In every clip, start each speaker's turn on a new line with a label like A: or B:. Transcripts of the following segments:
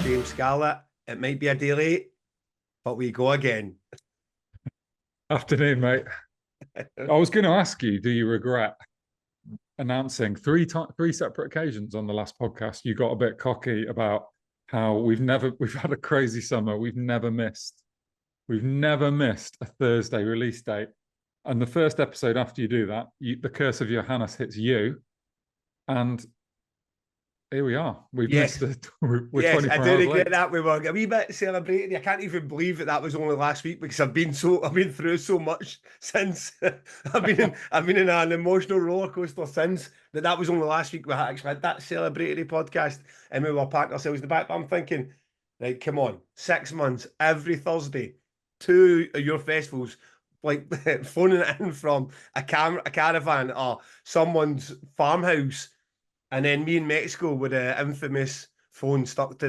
A: James Scarlett. It might be a day late, but we go again.
B: Afternoon, mate. I was going to ask you, do you regret announcing three separate occasions on the last podcast? You got a bit cocky about how we've had a crazy summer. We've never missed a Thursday release date. And the first episode after you do that, the curse of Johannes hits you. And here we are. We've missed it. We're 24
A: I do
B: hours
A: regret
B: late.
A: that. We were a wee bit celebrating. I can't even believe that was only last week because I've been through so much since. I've been in an emotional roller coaster since that was only last week. We actually had that celebratory podcast and we were patting ourselves in the back. But I'm thinking, right, come on, 6 months every Thursday, 2 of your festivals, like phoning it in from a caravan or someone's farmhouse. And then me in Mexico with the infamous phone stuck to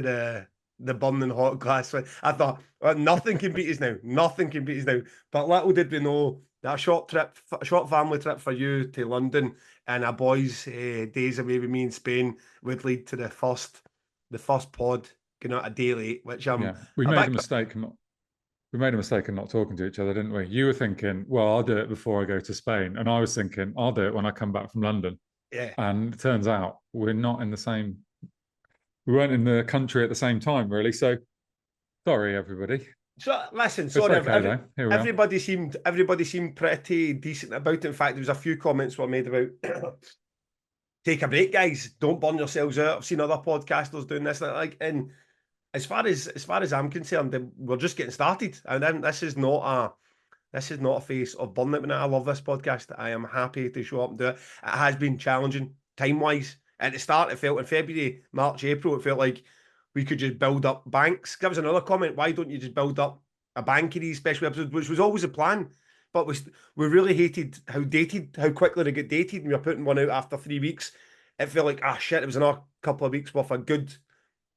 A: the burning hot glass. I thought, well, nothing can beat us now. Nothing can beat us now. But little did we know that short family trip for you to London and a boys' days away with me in Spain would lead to the first pod going out a day late, which
B: we made a mistake. We made a mistake in not talking to each other, didn't we? You were thinking, well, I'll do it before I go to Spain. And I was thinking, I'll do it when I come back from London.
A: Yeah.
B: And it turns out we weren't in the country at the same time, really. So sorry, everybody.
A: So listen, sorry,
B: okay,
A: everybody seemed pretty decent about it. In fact, there was a few comments were made about take a break, guys. Don't burn yourselves out. I've seen other podcasters doing this. And as far as I'm concerned, we're just getting started. And this is not a face of burnout. I love this podcast. I am happy to show up and do it. It has been challenging time-wise. At the start, it felt in February, March, April, it felt like we could just build up banks. Give us another comment. Why don't you just build up a bank of these special episodes, which was always a plan. But we really hated how quickly they get dated, and we were putting one out after 3 weeks. It felt like, shit, it was another couple of weeks worth of good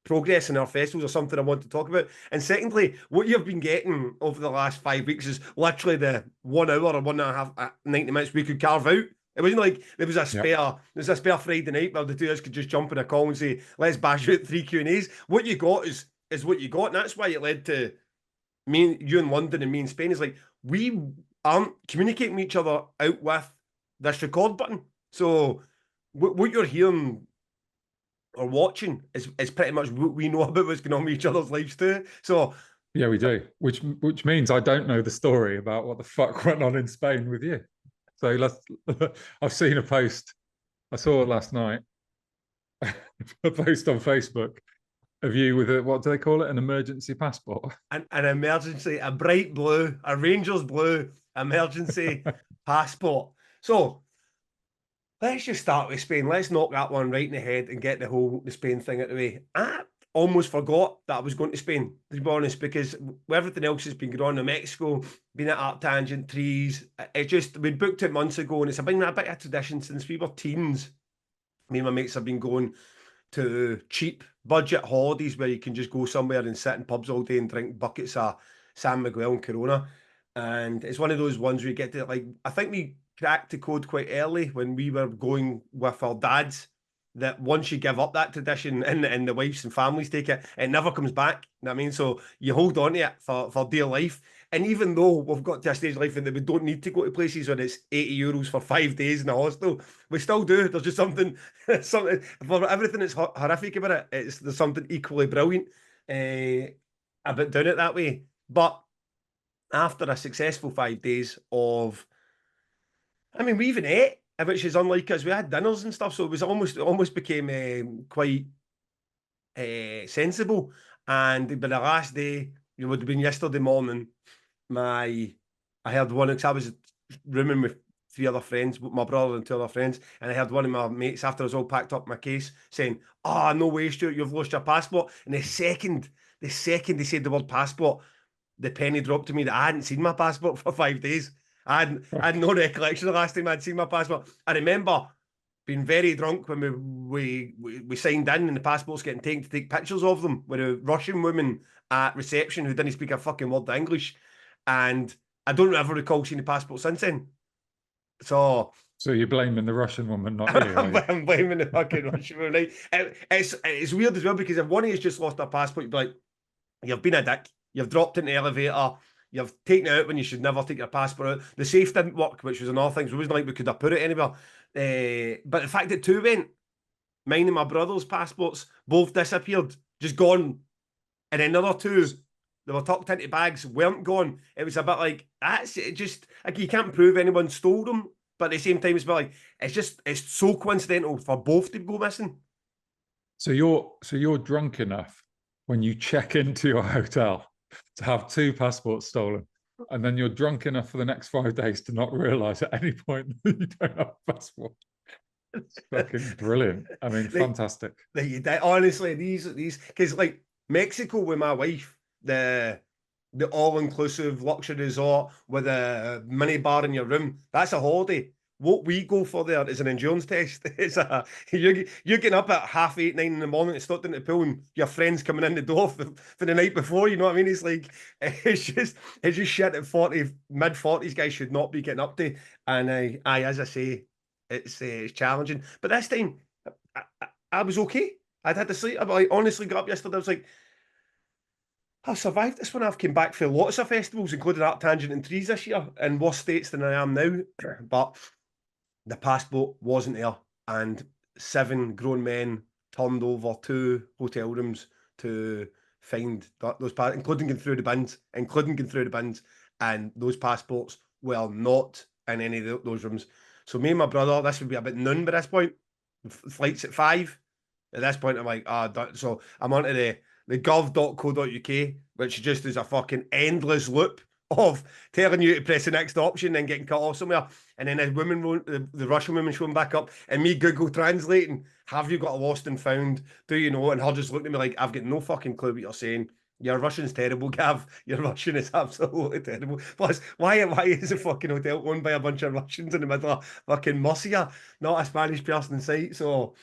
A: progress in our festivals or something I want to talk about. And secondly, what you've been getting over the last 5 weeks is literally the 1 hour or 1.5 90 minutes we could carve out. It wasn't like there was a spare Friday night where the two of us could just jump in a call and say, let's bash out 3 Q&As. What you got is what you got, and that's why it led to you in London and me in Spain. Is like we aren't communicating with each other out with this record button. So what you're hearing or watching is pretty much what we know about what's going on with each other's lives too. So
B: yeah, we do. Which means I don't know the story about what the fuck went on in Spain with you. So I've seen a post. I saw it last night. A post on Facebook of you with what do they call it? An emergency passport.
A: An emergency, a bright blue, a Rangers blue emergency passport. So let's just start with Spain. Let's knock that one right in the head and get the Spain thing out of the way. I almost forgot that I was going to Spain, to be honest, because everything else has been going on in Mexico, been at Art Tangent, Trees. It's just, we'd booked it months ago, and it's been a bit of a tradition since we were teens. Me and my mates have been going to cheap budget holidays where you can just go somewhere and sit in pubs all day and drink buckets of San Miguel and Corona. And it's one of those ones where you get to, like, I think we cracked the code quite early when we were going with our dads, that once you give up that tradition and the wives and families take it, it never comes back. You know what I mean? So you hold on to it for dear life. And even though we've got to a stage of life and that we don't need to go to places when it's €80 for 5 days in a hostel, we still do. There's just something for everything that's horrific about it. There's something equally brilliant about doing it that way. But after a successful 5 days of, I mean, we even ate, which is unlike us. We had dinners and stuff, so it was almost became quite sensible. And by the last day, it would have been yesterday morning. I heard one, because I was rooming with 3 other friends, my brother and 2 other friends, and I heard one of my mates after I was all packed up my case saying, no way, Stuart, you've lost your passport. And the second they said the word passport, the penny dropped to me that I hadn't seen my passport for 5 days. I had no recollection the last time I'd seen my passport. I remember being very drunk when we signed in and the passports getting taken to take pictures of them with a Russian woman at reception who didn't speak a fucking word of English. And I don't ever recall seeing the passport since then. So
B: you're blaming the Russian woman, not you, are you?
A: I'm blaming the fucking Russian woman. Right? It's weird as well because if one of you's just lost their passport, you'd be like, you've been a dick, you've dropped in the elevator, you've taken it out when you should never take your passport out. The safe didn't work, which was another thing. So it wasn't like we could have put it anywhere. But the fact that two went, mine and my brother's passports both disappeared, just gone. And then the other two, they were tucked into bags, weren't gone. It was a bit like, that's it. Just like you can't prove anyone stole them. But at the same time, it's like, it's so coincidental for both to go missing.
B: So you're drunk enough when you check into your hotel to have two passports stolen, and then you're drunk enough for the next 5 days to not realise at any point that you don't have a passport. It's fucking brilliant. I mean, fantastic.
A: Honestly, these because like Mexico with my wife, the all-inclusive luxury resort with a mini bar in your room, that's a holiday. What we go for there is an endurance test. It's you're getting up at 8:30, 9 in the morning to start into the pool, and your friends coming in the door for the night before. You know what I mean? It's like it's just shit that mid-40s guys should not be getting up to. And as I say, it's challenging. But this time, I was okay. I'd had to sleep. I honestly got up yesterday. I was like, I've survived this one. I've come back for lots of festivals, including Art Tangent and Trees this year, in worse states than I am now. But the passport wasn't there, and 7 grown men turned over 2 hotel rooms to find those passports, including going through the bins, and those passports were not in any of those rooms. So me and my brother, this would be about noon by this point. Flight's at 5. At this point, I'm like, so I'm onto the gov.co.uk, which just is a fucking endless loop of telling you to press the next option and getting cut off somewhere. And then a woman, the Russian woman showing back up, and me Google translating, have you got a lost and found? Do you know? And her just looking at me like, I've got no fucking clue what you're saying. Your Russian's terrible, Gav. Your Russian is absolutely terrible. Plus, why is the fucking hotel owned by a bunch of Russians in the middle of fucking Murcia, not a Spanish person in sight? So,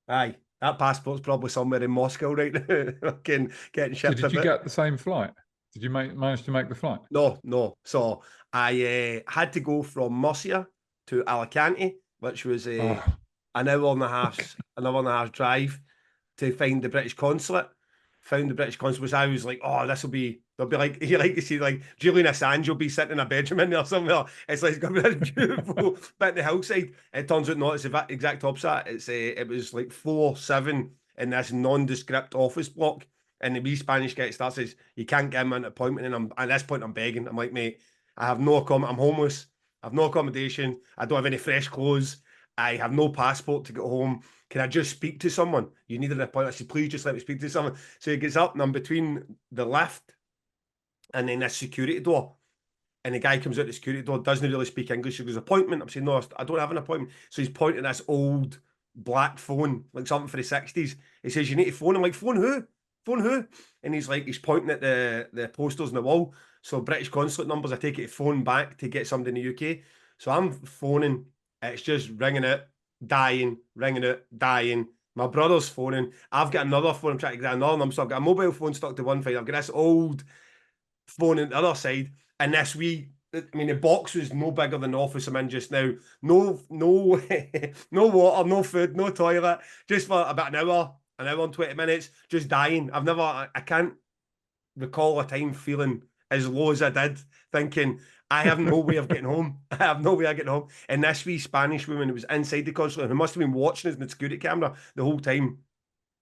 A: aye, that passport's probably somewhere in Moscow right now, fucking getting
B: So
A: shipped
B: did you
A: about.
B: get the same flight? Did you manage to make the flight?
A: No. So I had to go from Murcia to Alicante, which was
B: Oh,
A: an hour and a half drive to find the British consulate. Found the British consulate, which I was like, oh, they'll be like, you like to see like Julian Assange will be sitting in a bedroom in there somewhere. It's like, it's going to be a beautiful bit in the hillside. It turns out not, it's the exact opposite. It was like 4-7 in this nondescript office block. And the wee Spanish guy starts says, you can't get him an appointment. And at this point, I'm begging. I'm like, mate, I have no I'm homeless. I have no accommodation. I don't have any fresh clothes. I have no passport to get home. Can I just speak to someone? You need an appointment. I said, please just let me speak to someone. So he gets up and I'm between the lift and then this security door. And the guy comes out the security door, doesn't really speak English. He goes, appointment. I'm saying, no, I don't have an appointment. So he's pointing at this old black phone, like something for the 60s. He says, you need to phone. I'm like, phone who? Phone who? And he's pointing at the posters on the wall. So British consulate numbers, I take it to phone back to get somebody in the UK. So I'm phoning. It's just ringing out, dying, ringing out, dying. My brother's phoning. I've got another phone. I'm trying to get another number. So I've got a mobile phone stuck to one side. I've got this old phone on the other side. And this the box was no bigger than the office I'm in just now. No, no water, no food, no toilet. Just for about an hour and 20 minutes, just dying. I can't recall a time feeling as low as I did, thinking, I have no way of getting home. I have no way of getting home. And this wee Spanish woman who was inside the consulate, who must have been watching us in the security camera the whole time,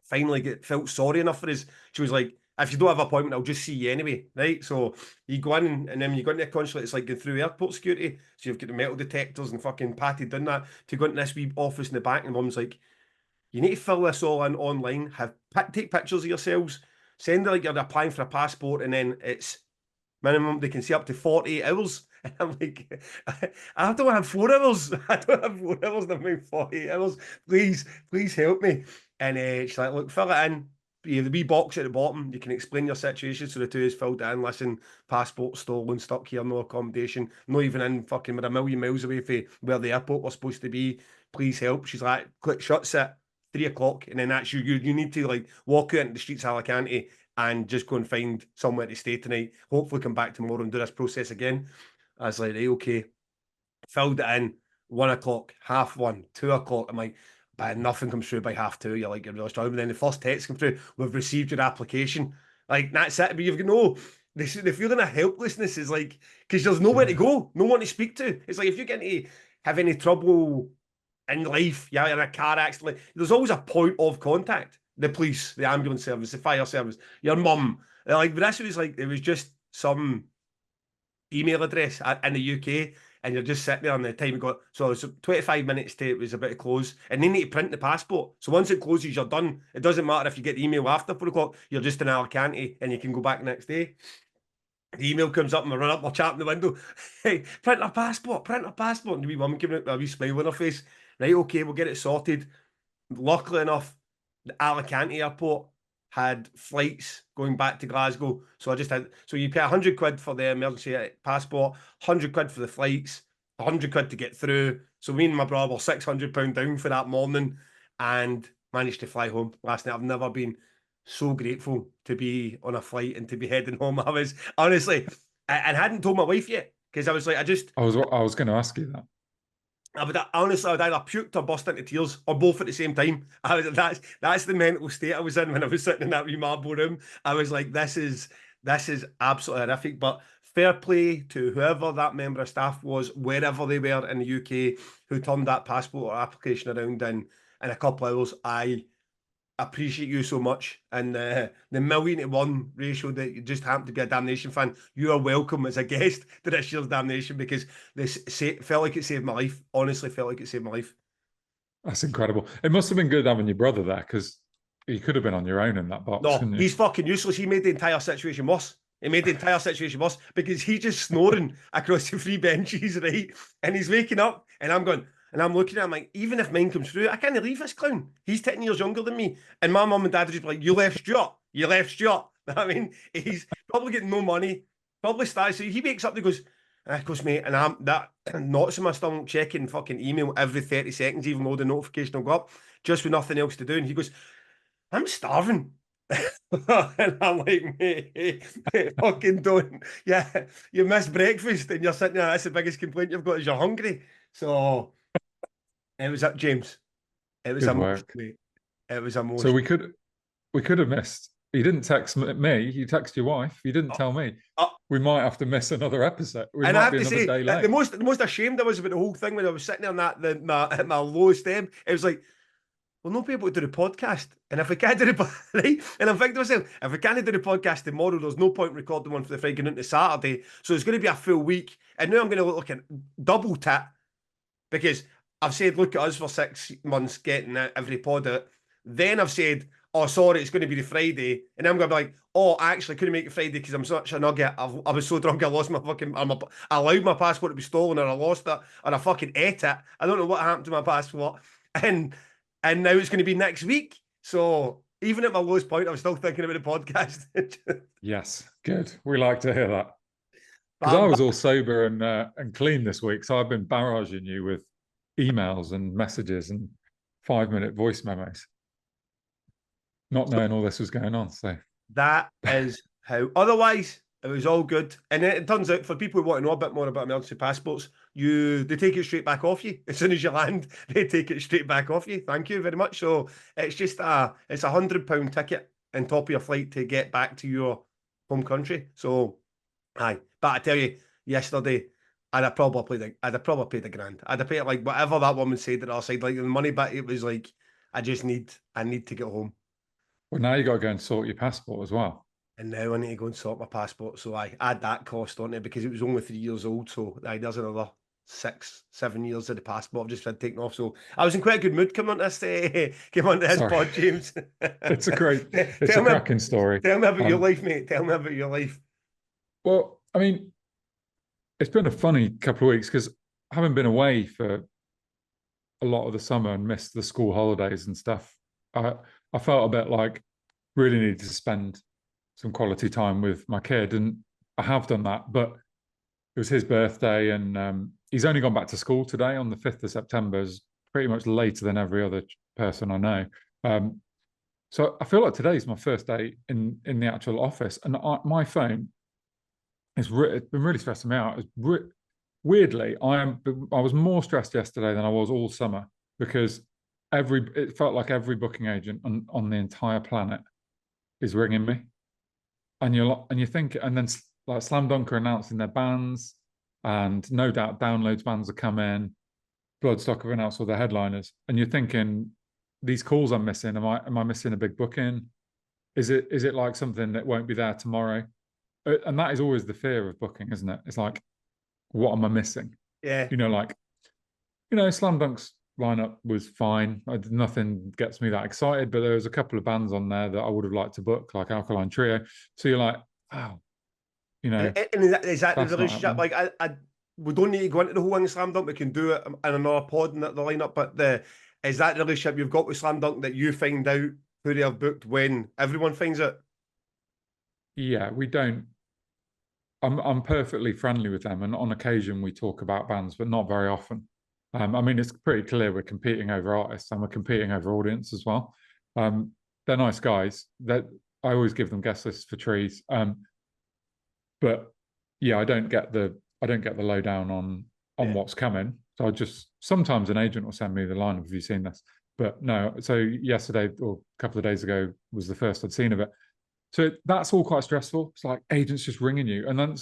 A: finally felt sorry enough for us. She was like, if you don't have an appointment, I'll just see you anyway, right? So you go in, and then when you go into the consulate, it's like going through airport security. So you've got the metal detectors and fucking patted done that to go into this wee office in the back, and Mum's like, you need to fill this all in online, take pictures of yourselves, send it like you're applying for a passport, and then it's minimum they can see up to 48 hours. And I'm like, I don't have 4 hours. I don't have 4 hours. I'm like 48 hours. Please help me. And she's like, look, fill it in. You have the wee box at the bottom. You can explain your situation. So the two is filled in. Listen, passport stolen, stuck here, no accommodation, not even in fucking, we're a million miles away from where the airport was supposed to be. Please help. She's like, click shuts at 3 o'clock. And then that's you need to like walk out into the streets of Alicante and just go and find somewhere to stay tonight. Hopefully come back tomorrow and do this process again. I was like, right, okay. Filled it in. 1 o'clock, 1:30, 2 o'clock. I'm like, but nothing comes through by 2:30. You're like, you're really struggling. Then the first text comes through, we've received your application. Like, that's it. But you've got no, the feeling of helplessness is like, because there's nowhere to go, no one to speak to. It's like, if you're getting to have any trouble in life, yeah, in a car accident, there's always a point of contact. The police, the ambulance service, the fire service, your mum. Like, but this was like, it was just some email address in the UK, and you're just sitting there on the time it got. So it's 25 minutes to it was about to close, and they need to print the passport. So once it closes, you're done. It doesn't matter if you get the email after 4 o'clock. You're just in Alicante, and you can go back next day. The email comes up, and I run up, we're chatting the window. Hey, print our passport, print our passport. And the wee mum giving it a wee smile on her face. Right, okay, we'll get it sorted. Luckily enough, the Alicante airport had flights going back to Glasgow. So I just had, so you pay 100 quid for the emergency passport, 100 quid for the flights, 100 quid to get through. So me and my brother were £600 down for that morning and managed to fly home last night. I've never been so grateful to be on a flight and to be heading home. I was honestly, I hadn't told my wife yet because I was like,
B: I was going to ask you that.
A: I would either puked or burst into tears, or both at the same time. That's the mental state I was in when I was sitting in that wee marble room. I was like, this is absolutely horrific. But fair play to whoever that member of staff was, wherever they were in the UK, who turned that passport or application around in a couple of hours. I appreciate you so much, and the 1,000,000 to 1 ratio that you just happen to be a Damnation fan. You are welcome as a guest to this year's Damnation, because this felt like it saved my life. Honestly, felt like it saved my life.
B: That's incredible. It must have been good having your brother there, because you could have been on your own in that box.
A: No, he's fucking useless. He made the entire situation worse. He made the entire situation worse because he's just snoring across the 3 benches, right? And he's waking up, and I'm going, and I'm looking at him like, even if mine comes through, I can't leave this clown. He's 10 years younger than me. And my mum and dad are just like, you left Stuart. You left Stuart. I mean, he's probably getting no money, probably starts. So he wakes up and goes, of course, mate, and I'm that knots in my stomach, checking fucking email every 30 seconds, even though the notification will go up, just with nothing else to do. And he goes, I'm starving. And I'm like, mate, fucking don't. Yeah, you missed breakfast and you're sitting there. That's the biggest complaint you've got, is you're hungry. So it was up, James. It was emotional, mate. It was emotional.
B: So we could have missed. You didn't text me. You text your wife. You didn't tell me. We might have to miss another episode. We
A: and
B: might
A: I have
B: be
A: to
B: another
A: say,
B: day late.
A: the most ashamed I was about the whole thing when I was sitting there on my lowest ebb. It was like, we'll not be able to do the podcast. And if we can't do the right, and I'm thinking to myself, if we can't do the podcast tomorrow, there's no point in recording one for the Friday into Saturday. So it's going to be a full week. And now I'm going to look like a double tit, because I've said, look at us for 6 months getting every pod out. Then I've said, oh, sorry, it's going to be the Friday. And I'm going to be like, oh, actually, I couldn't make it Friday because I'm such a nugget. I was so drunk, I lost my fucking, I allowed my passport to be stolen, or I lost it, or I fucking ate it. I don't know what happened to my passport. And now it's going to be next week. So even at my lowest point, I'm still thinking about the podcast.
B: Yes, good. We like to hear that. Because I was all sober and clean this week, so I've been barraging you with emails and messages and 5-minute voice memos, not knowing all this was going on. So
A: that is how. Otherwise, it was all good. And it turns out, for people who want to know a bit more about emergency passports, they take it straight back off you. As soon as you land, they take it straight back off you. Thank you very much. So it's just it's £100 ticket on top of your flight to get back to your home country. So aye. But I tell you, yesterday, I'd have probably paid £1 grand. I'd have paid like whatever that woman said at our side, like the money back. It was like, I need to get home.
B: Well, now you got to go and sort your passport as well.
A: And now I need to go and sort my passport. So I add that cost on it, because it was only 3 years old. So there's another 6-7 years of the passport I've just been taken off. So I was in quite a good mood coming on this pod, James.
B: It's a cracking story.
A: Tell me about your life, mate. Tell me about your life.
B: Well, I mean, it's been a funny couple of weeks, because having been away for a lot of the summer and missed the school holidays and stuff, I felt a bit like really needed to spend some quality time with my kid, and I have done that. But it was his birthday, and he's only gone back to school today on the 5th of September, is pretty much later than every other person I know. So I feel like today's my first day in the actual office, and my phone it's been really stressing me out. weirdly, I was more stressed yesterday than I was all summer because it felt like every booking agent on the entire planet is ringing me, and you think, and then like Slam Dunk are announcing their bands, and no doubt Downloads bands are coming, Bloodstock have announced all their headliners, and you're thinking, these calls I'm missing, am I missing a big booking? Is it like something that won't be there tomorrow? And that is always the fear of booking, isn't it? It's like, what am I missing?
A: Yeah.
B: Like, Slam Dunk's lineup was fine. Nothing gets me that excited, but there was a couple of bands on there that I would have liked to book, like Alkaline Trio. So you're like, wow,
A: And is that the relationship? Like, we don't need to go into the whole thing of Slam Dunk. We can do it in another pod in the lineup. But is that the relationship you've got with Slam Dunk, that you find out who they have booked when everyone finds it?
B: Yeah, we don't. I'm perfectly friendly with them, and on occasion we talk about bands, but not very often. I mean, it's pretty clear we're competing over artists and we're competing over audience as well. They're nice guys. That I always give them guest lists for trees. But yeah, I don't get the lowdown on what's coming. So I just, sometimes an agent will send me the line of, have you seen this? But no. So yesterday or a couple of days ago was the first I'd seen of it. So that's all quite stressful. It's like agents just ringing you, and then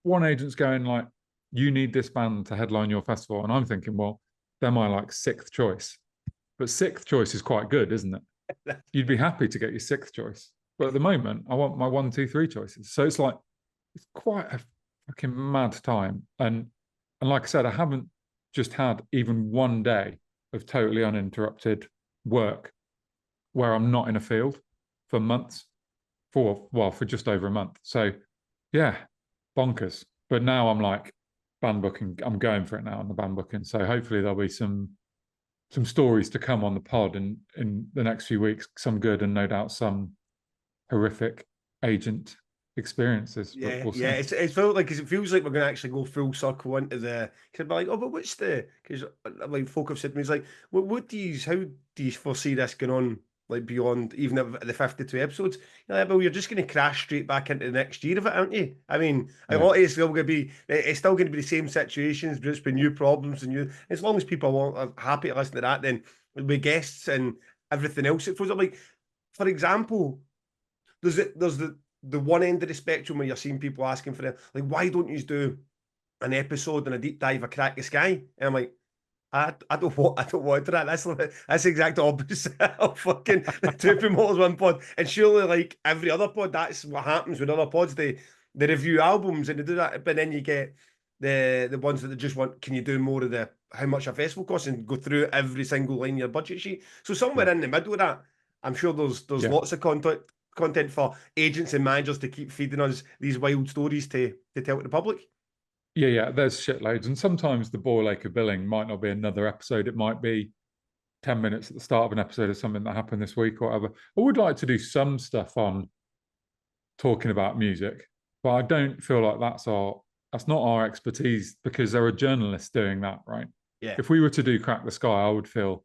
B: one agent's going like, "You need this band to headline your festival," and I'm thinking, well, they're my like sixth choice, but sixth choice is quite good, isn't it? You'd be happy to get your sixth choice, but at the moment, I want my 1, 2, 3 choices. So it's like, it's quite a fucking mad time, and like I said, I haven't just had even one day of totally uninterrupted work where I'm not in a field for months. For just over a month. So yeah, bonkers. But now I'm like, band booking, I'm going for it now on the band booking. So hopefully there'll be some stories to come on the pod in the next few weeks, some good and no doubt some horrific agent experiences.
A: Yeah,
B: we'll see.
A: yeah. It felt like, because it feels like we're going to actually go full circle into the. Because be like, oh, but what's the? Because like folk have said to me, it's like, how do you foresee this going on? Like beyond even the 52 episodes, you're like, well, you're just going to crash straight back into the next year of it, aren't you? I mean, a lot of it's still going to be, it's still going to be the same situations, but it's been new problems and new. As long as people are happy to listen to that, then with guests and everything else, it feels like, for example, there's the one end of the spectrum where you're seeing people asking for it, like, why don't you do an episode and a deep dive of Crack the Sky? And I'm like, I don't want to that. That's the exact opposite of fucking the two promoters one pod. And surely, like every other pod, that's what happens with other pods. They review albums and they do that, but then you get the ones that just want, can you do more of the how much a festival costs and go through every single line of your budget sheet. So somewhere in the middle of that, I'm sure there's lots of content for agents and managers to keep feeding us these wild stories to tell to the public.
B: Yeah, there's shitloads. And sometimes the Boyle Acre billing might not be another episode. It might be 10 minutes at the start of an episode of something that happened this week or whatever. I would like to do some stuff on talking about music, but I don't feel like that's not our expertise, because there are journalists doing that, right?
A: Yeah.
B: If we were to do Crack the Sky, I would feel,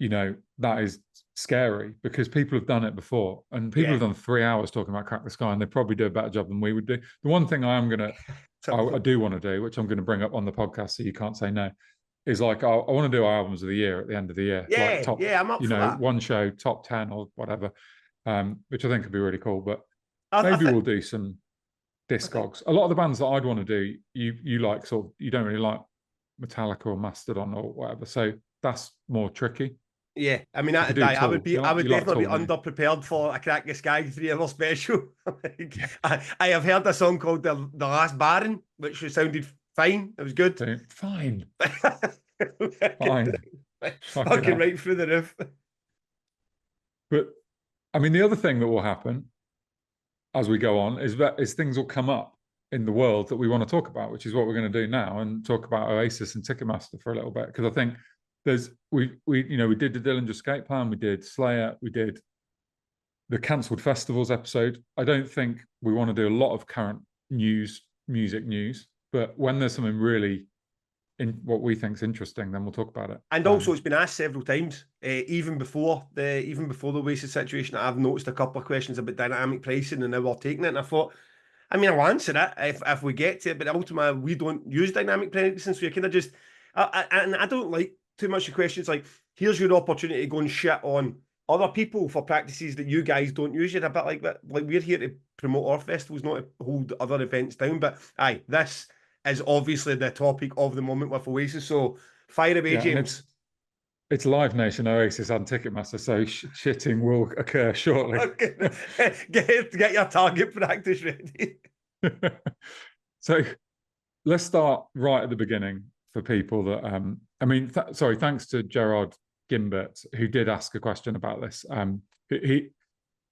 B: that is scary, because people have done it before, and people have done 3 hours talking about Crack the Sky, and they probably do a better job than we would do. The one thing I do want to do, which I'm going to bring up on the podcast so you can't say no, is like, I want to do our albums of the year at the end of the year.
A: Yeah,
B: like
A: I'm up for that.
B: One show, top 10 or whatever, which I think could be really cool. But maybe we'll do some Discogs. A lot of the bands that I'd want to do, you like, sort of, you don't really like Metallica or Mastodon or whatever, so that's more tricky.
A: Yeah, I mean, I would definitely be underprepared for a Crack the Sky 3-hour special. I have heard a song called the Last Baron, which sounded fine. It was good.
B: Fine.
A: Fucking right through the roof.
B: But I mean, the other thing that will happen as we go on is things will come up in the world that we want to talk about, which is what we're going to do now, and talk about Oasis and Ticketmaster for a little bit, because I think we did the Dillinger Escape Plan, we did Slayer, we did the cancelled festivals episode. I don't think we want to do a lot of current music news, but when there's something really in what we think is interesting, then we'll talk about it.
A: And also, it's been asked several times, even before the Oasis situation, I've noticed a couple of questions about dynamic pricing and now we're taking it, and I thought, I mean, I'll answer it if we get to it, but ultimately we don't use dynamic pricing, so you kind of just, and I don't like too much of questions like, here's your opportunity to go and shit on other people for practices that you guys don't use. You're a bit like that. Like, we're here to promote our festivals, not to hold other events down. But aye, this is obviously the topic of the moment with Oasis. So fire away,
B: Yeah, and
A: James.
B: it's Live Nation, Oasis, and Ticketmaster, so shitting will occur shortly.
A: Get your target practice ready.
B: So let's start right at the beginning for people that, I mean, sorry, thanks to Gerard Gimbert, who did ask a question about this.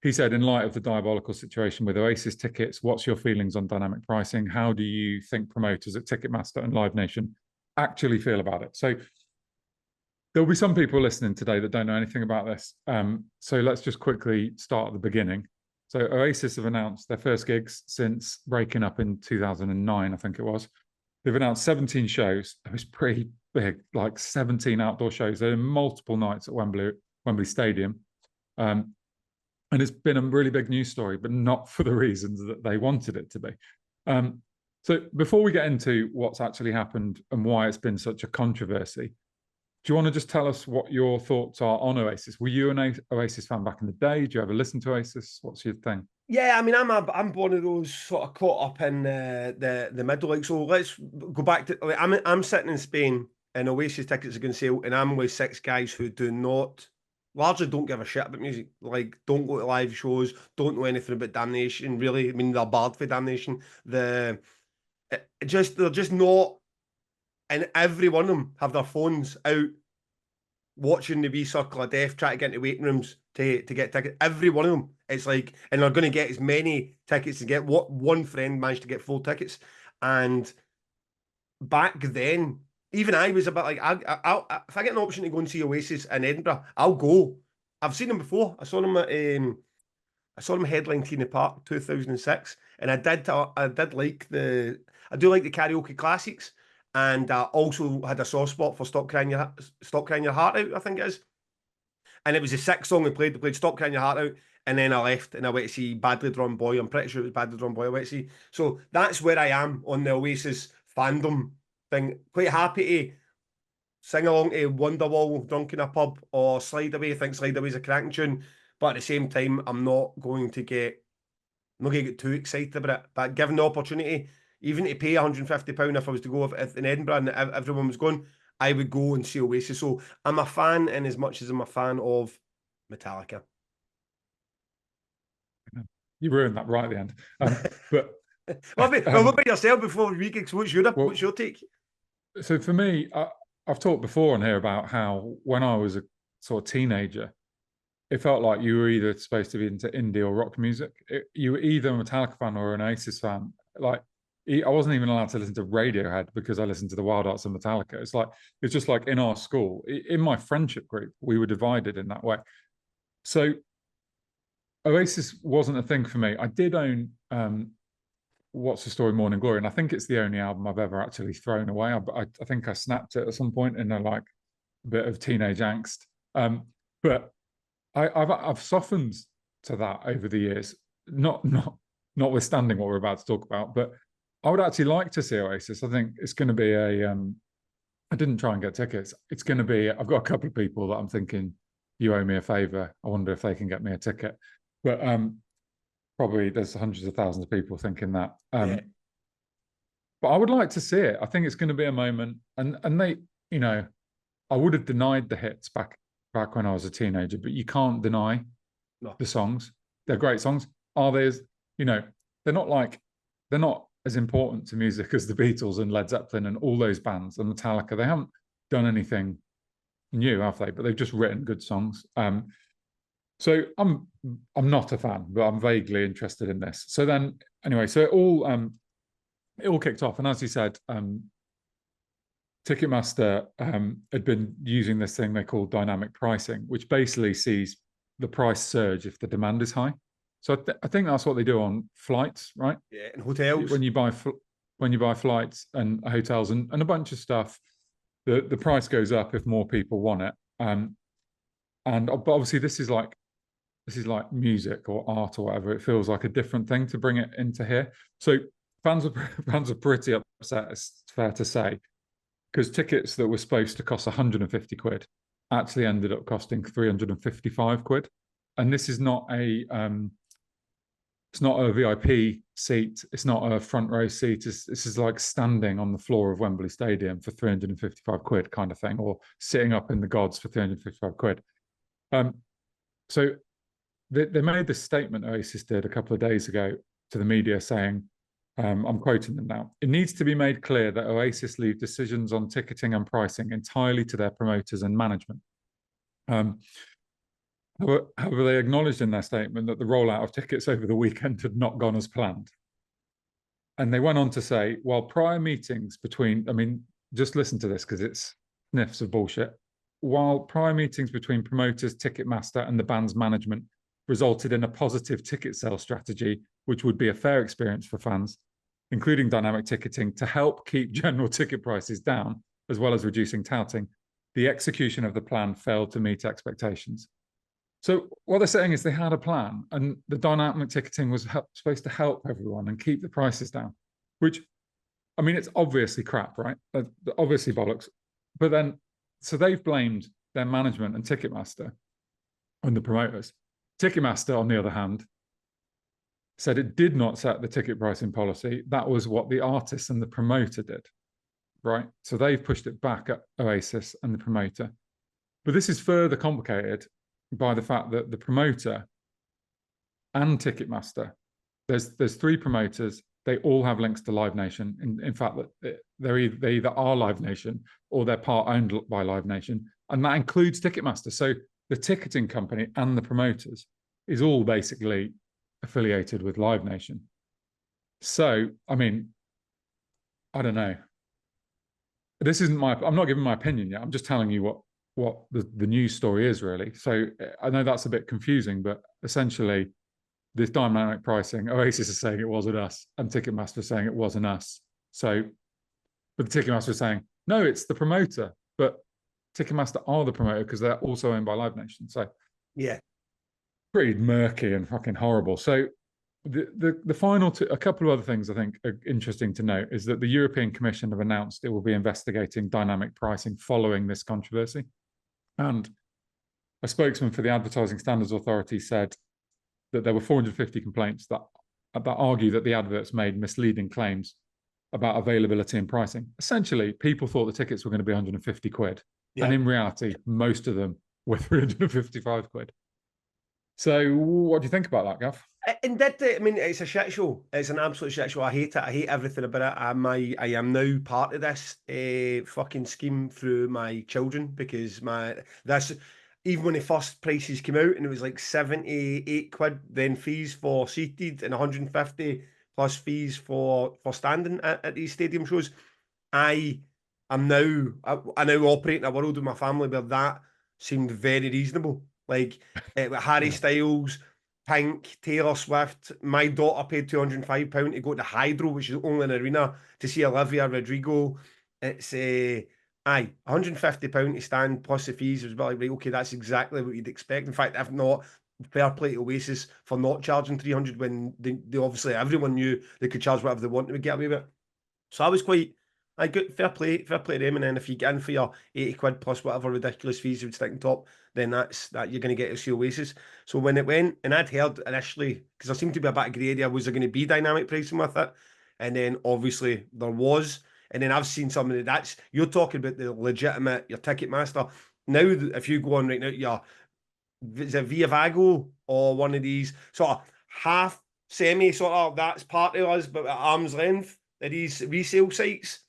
B: He said, in light of the diabolical situation with Oasis tickets, what's your feelings on dynamic pricing? How do you think promoters at Ticketmaster and Live Nation actually feel about it? So there'll be some people listening today that don't know anything about this. So let's just quickly start at the beginning. So Oasis have announced their first gigs since breaking up in 2009, I think it was. They've announced 17 shows. It was pretty big, like 17 outdoor shows. There are multiple nights at Wembley Stadium. And it's been a really big news story, but not for the reasons that they wanted it to be. So before we get into what's actually happened and why it's been such a controversy, do you want to just tell us what your thoughts are on Oasis? Were you an Oasis fan back in the day? Do you ever listen to Oasis? What's your thing?
A: Yeah, I mean, I'm one of those sort of caught up in the middle. Like, so let's go back to. Like, I'm sitting in Spain, and Oasis tickets are going to sale, and I'm with 6 guys who do not, largely don't give a shit about music. Like, don't go to live shows, don't know anything about Damnation. Really, I mean, they're barred for Damnation. They're just not, and every one of them have their phones out watching the wee circle of death, try to get into waiting rooms to get tickets. Every one of them, it's like, and they're going to get as many tickets to get. What one friend managed to get 4 tickets, and back then, even I was a bit like, if I get an option to go and see Oasis in Edinburgh, I'll go. I've seen them before. I saw them at I saw them headline Tina Park 2006, and I did like I do like the karaoke classics, and I also had a soft spot for Stop Crying Your Heart Out, I think it is. And it was the 6th song they played. They played Stop Crying Your Heart Out, and then I left and I went to see Badly Drawn Boy. I'm pretty sure it was Badly Drawn Boy I went to see. So that's where I am on the Oasis fandom thing. Quite happy to sing along to Wonderwall, Drunk in a Pub, or Slide Away. I think Slide Away is a cracking tune. But at the same time, I'm not going to get too excited about it. But given the opportunity, even to pay £150 if I was to go in Edinburgh and everyone was going, I would go and see Oasis. So I'm a fan in as much as I'm a fan of Metallica.
B: You ruined that right at the end. But
A: what about yourself before we get? What's your take?
B: So for me, I've talked before on here about how when I was a sort of teenager, it felt like you were either supposed to be into indie or rock music. You were either a Metallica fan or an Oasis fan. Like, I wasn't even allowed to listen to Radiohead because I listened to the Wild Arts and Metallica. It's just like in our school, in my friendship group, we were divided in that way. So Oasis wasn't a thing for me. I did own What's the Story, Morning Glory, and I think it's the only album I've ever actually thrown away. I think I snapped it at some point in a bit of teenage angst. But I've softened to that over the years, notwithstanding what we're about to talk about. But I would actually like to see Oasis. I think it's going to be I didn't try and get tickets. It's going to be. I've got a couple of people that I'm thinking, you owe me a favor. I wonder if they can get me a ticket. But probably there's hundreds of thousands of people thinking that.
A: Yeah.
B: But I would like to see it. I think it's going to be a moment, and they, I would have denied the hits back when I was a teenager, but you can't deny the songs. They're great songs. Are they as, they're not as important to music as the Beatles and Led Zeppelin and all those bands and Metallica. They haven't done anything new, have they? But they've just written good songs. So I'm not a fan, but I'm vaguely interested in this. So then, anyway, so it all kicked off, and as you said, Ticketmaster had been using this thing they call dynamic pricing, which basically sees the price surge if the demand is high. So I think that's what they do on flights, right?
A: Yeah, and hotels.
B: When you buy flights and hotels and a bunch of stuff, the price goes up if more people want it. But obviously this is like this is like music or art or whatever. It feels like a different thing to bring it into here. So fans are pretty upset, it's fair to say, because tickets that were supposed to cost 150 quid actually ended up costing 355 quid. And this is not it's not a VIP seat. It's not a front row seat. This is like standing on the floor of Wembley Stadium for 355 quid kind of thing, or sitting up in the gods for 355 quid. So they made this statement, Oasis did a couple of days ago to the media saying, I'm quoting them now, "It needs to be made clear that Oasis leave decisions on ticketing and pricing entirely to their promoters and management." However, they acknowledged in their statement that the rollout of tickets over the weekend had not gone as planned. And they went on to say, while prior meetings between, I mean, just listen to this because it's sniffs of bullshit. While prior meetings between promoters, Ticketmaster, and the band's management resulted in a positive ticket sale strategy, which would be a fair experience for fans, including dynamic ticketing to help keep general ticket prices down, as well as reducing touting, the execution of the plan failed to meet expectations. So what they're saying is they had a plan, and the dynamic ticketing was supposed to help everyone and keep the prices down, which, I mean, it's obviously crap, right? Obviously bollocks. But then, so they've blamed their management and Ticketmaster and the promoters. Ticketmaster, on the other hand, said it did not set the ticket pricing policy. That was what the artists and the promoter did, right? So they've pushed it back at Oasis and the promoter. But this is further complicated by the fact that the promoter and Ticketmaster, there's three promoters, they all have links to Live Nation. In fact, they either are Live Nation or they're part owned by Live Nation, and that includes Ticketmaster. So the ticketing company and the promoters is all basically affiliated with Live Nation. So, I mean, I don't know. This isn't I'm not giving my opinion yet. I'm just telling you what the news story is, really. So I know that's a bit confusing, but essentially this dynamic pricing, Oasis is saying it wasn't us, and Ticketmaster is saying it wasn't us. So, but the Ticketmaster is saying, no, it's the promoter, but Ticketmaster are the promoter because they're also owned by Live Nation. So
A: yeah,
B: pretty murky and fucking horrible. So the final a couple of other things I think are interesting to note is that the European Commission have announced it will be investigating dynamic pricing following this controversy. And a spokesman for the Advertising Standards Authority said that there were 450 complaints that argue that the adverts made misleading claims about availability and pricing. Essentially, people thought the tickets were going to be 150 quid. Yeah. And in reality, most of them were 355 quid. So what do you think about that, Gav?
A: And I mean, it's a shit show. It's an absolute shit show. I hate it. I hate everything about it. I am now part of this fucking scheme through my children, because even when the first prices came out and it was like 78 quid, then fees for seated and 150 plus fees for standing at these stadium shows. I now operate in a world with my family where that seemed very reasonable. Like Harry Styles, Pink, Taylor Swift. My daughter paid £205 to go to Hydro, which is only an arena, to see Olivia Rodrigo. It's £150 to stand plus the fees. It was like, right, okay, that's exactly what you'd expect. In fact, if not, fair play to Oasis for not charging 300 when they obviously everyone knew they could charge whatever they wanted to get away with it. So I was quite. Fair play to them. And then if you get in for your 80 quid plus whatever ridiculous fees you would stick on top, then that's that you're going to get to see Oasis. So when it went, and I'd heard initially, because there seemed to be a bit of grey area, was there going to be dynamic pricing with it? And then obviously there was. And then I've seen some of that's, you're talking about the legitimate, your Ticketmaster. Now, if you go on right now, is it Via Vago or one of these sort of half semi sort of, that's part of us, but at arm's length, are these resale sites?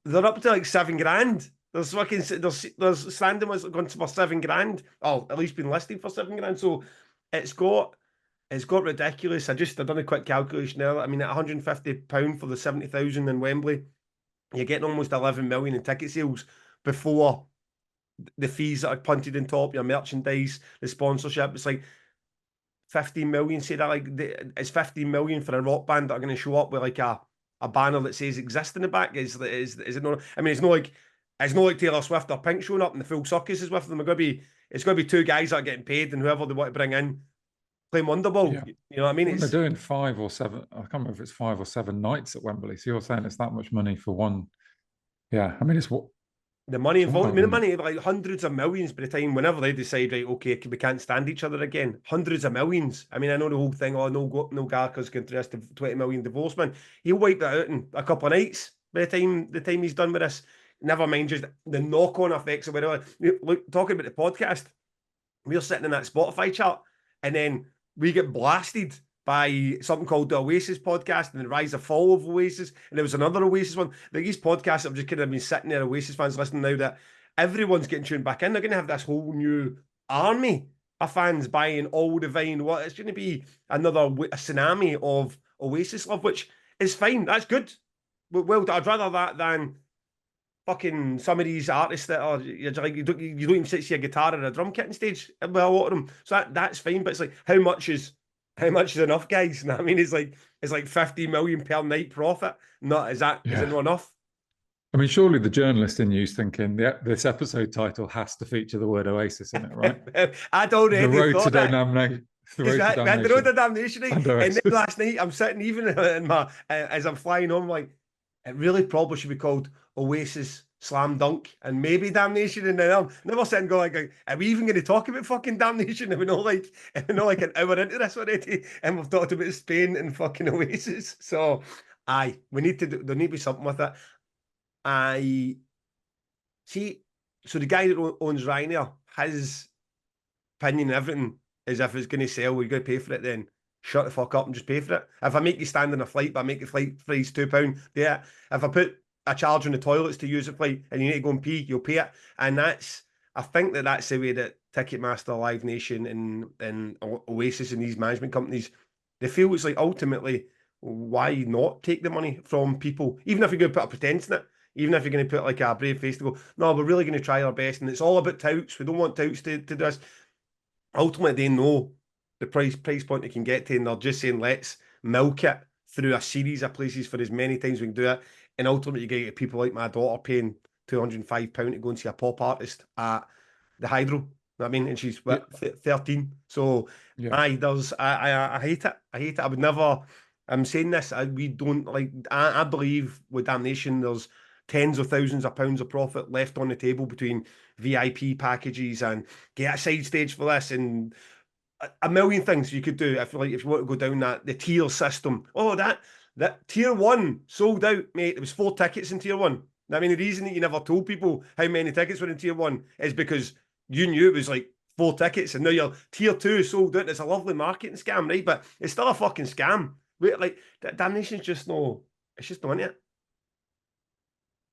A: They're up to like $7,000. There's standing ones going for $7,000. Oh, at least been listed for $7,000. So it's got ridiculous. I done a quick calculation there. I mean, at £150 for the 70,000 in Wembley, you're getting almost 11 million in ticket sales before the fees that are punted on top, your merchandise, the sponsorship. It's like 15 million. Say that like it's 15 million for a rock band that are going to show up with like a banner that says exist in the back. Is it not? I mean, it's not like Taylor Swift or Pink showing up and the full circus is with them. It's going to be two guys that are getting paid, and whoever they want to bring in playing Wonderball.
B: Yeah.
A: You know what I mean?
B: Well, they're
A: It's
B: doing 5 or 7. I can't remember if it's 5 or 7 nights at Wembley. So you're saying it's that much money for one? Yeah, I mean it's what
A: the money
B: it's
A: involved. I
B: wild,
A: mean, the
B: isn't it?
A: money, like hundreds of millions by the time, whenever they decide, right, okay, we can't stand each other again. Hundreds of millions. I mean, I know the whole thing, oh, no Garca's going to risk the 20 million divorce, man. He'll wipe that out in a couple of nights by the time he's done with this. Never mind just the knock-on effects of whatever. Look, talking about the podcast, we're sitting in that Spotify chart, and then we get blasted by something called the Oasis podcast and the rise and fall of Oasis. And there was another Oasis one. Like these podcasts have just kind of been sitting there, Oasis fans listening now that everyone's getting tuned back in. They're going to have this whole new army of fans buying all Divine. What it's going to be another a tsunami of Oasis love, which is fine. That's good. Well, I'd rather that than fucking some of these artists that are you're like you don't even sit see a guitar or a drum kit on stage with a lot of them. So that's fine, but it's like how much is enough, guys? You know what I mean? It's like 50 million per night profit. Not is that
B: Yeah.
A: not enough?
B: I mean, surely the journalist in you's thinking this episode title has to feature the word Oasis in it, right?
A: I'd
B: The
A: already
B: road to
A: thought that.
B: damnation. The road to
A: Exactly. We had the road
B: damnation
A: to damnation, right?
B: and
A: And then
B: Oasis.
A: last night I'm sitting even in my as I'm flying home, like it really probably should be called Oasis Slam Dunk and maybe Damnation. And then I'm never sitting going like, are we even going to talk about fucking Damnation? And we're not like an hour into this already, and we've talked about Spain and fucking Oasis. So, aye, we need to there need to be something with it. I see. So the guy that owns Ryanair, his opinion and everything is if it's going to sell, we're going to pay for it. Then shut the fuck up and just pay for it. If I make you stand in a flight, but I make the flight price £2, yeah. If I put a charge on the toilets to use the flight and you need to go and pee, you'll pay it. And I think that's the way that Ticketmaster, Live Nation, and Oasis and these management companies, they feel it's like ultimately, why not take the money from people, even if you're going to put a pretense in it. Even if you're going to put like a brave face to go, no, we're really going to try our best, and it's all about touts. We don't want touts to do this. Ultimately, they know the price point they can get to, and they're just saying, let's milk it through a series of places for as many times we can do it. And ultimately, you get people like my daughter paying £205 to go and see a pop artist at the Hydro. You know what I mean? And she's
B: Yeah,
A: what, 13. So
B: yeah,
A: I hate it. I hate it. I would never. I'm saying this. We don't like. I believe with Damnation, there's tens of thousands of pounds of profit left on the table between VIP packages and get a side stage for this and a million things you could do if you want to go down the tier system. Oh, that tier one sold out, mate. There was 4 tickets in tier one. I mean, the reason that you never told people how many tickets were in tier one is because you knew it was like 4 tickets, and now your tier two sold out. It's a lovely marketing scam, right? But it's still a fucking scam. Wait, like Damnation's just no. It's just not it.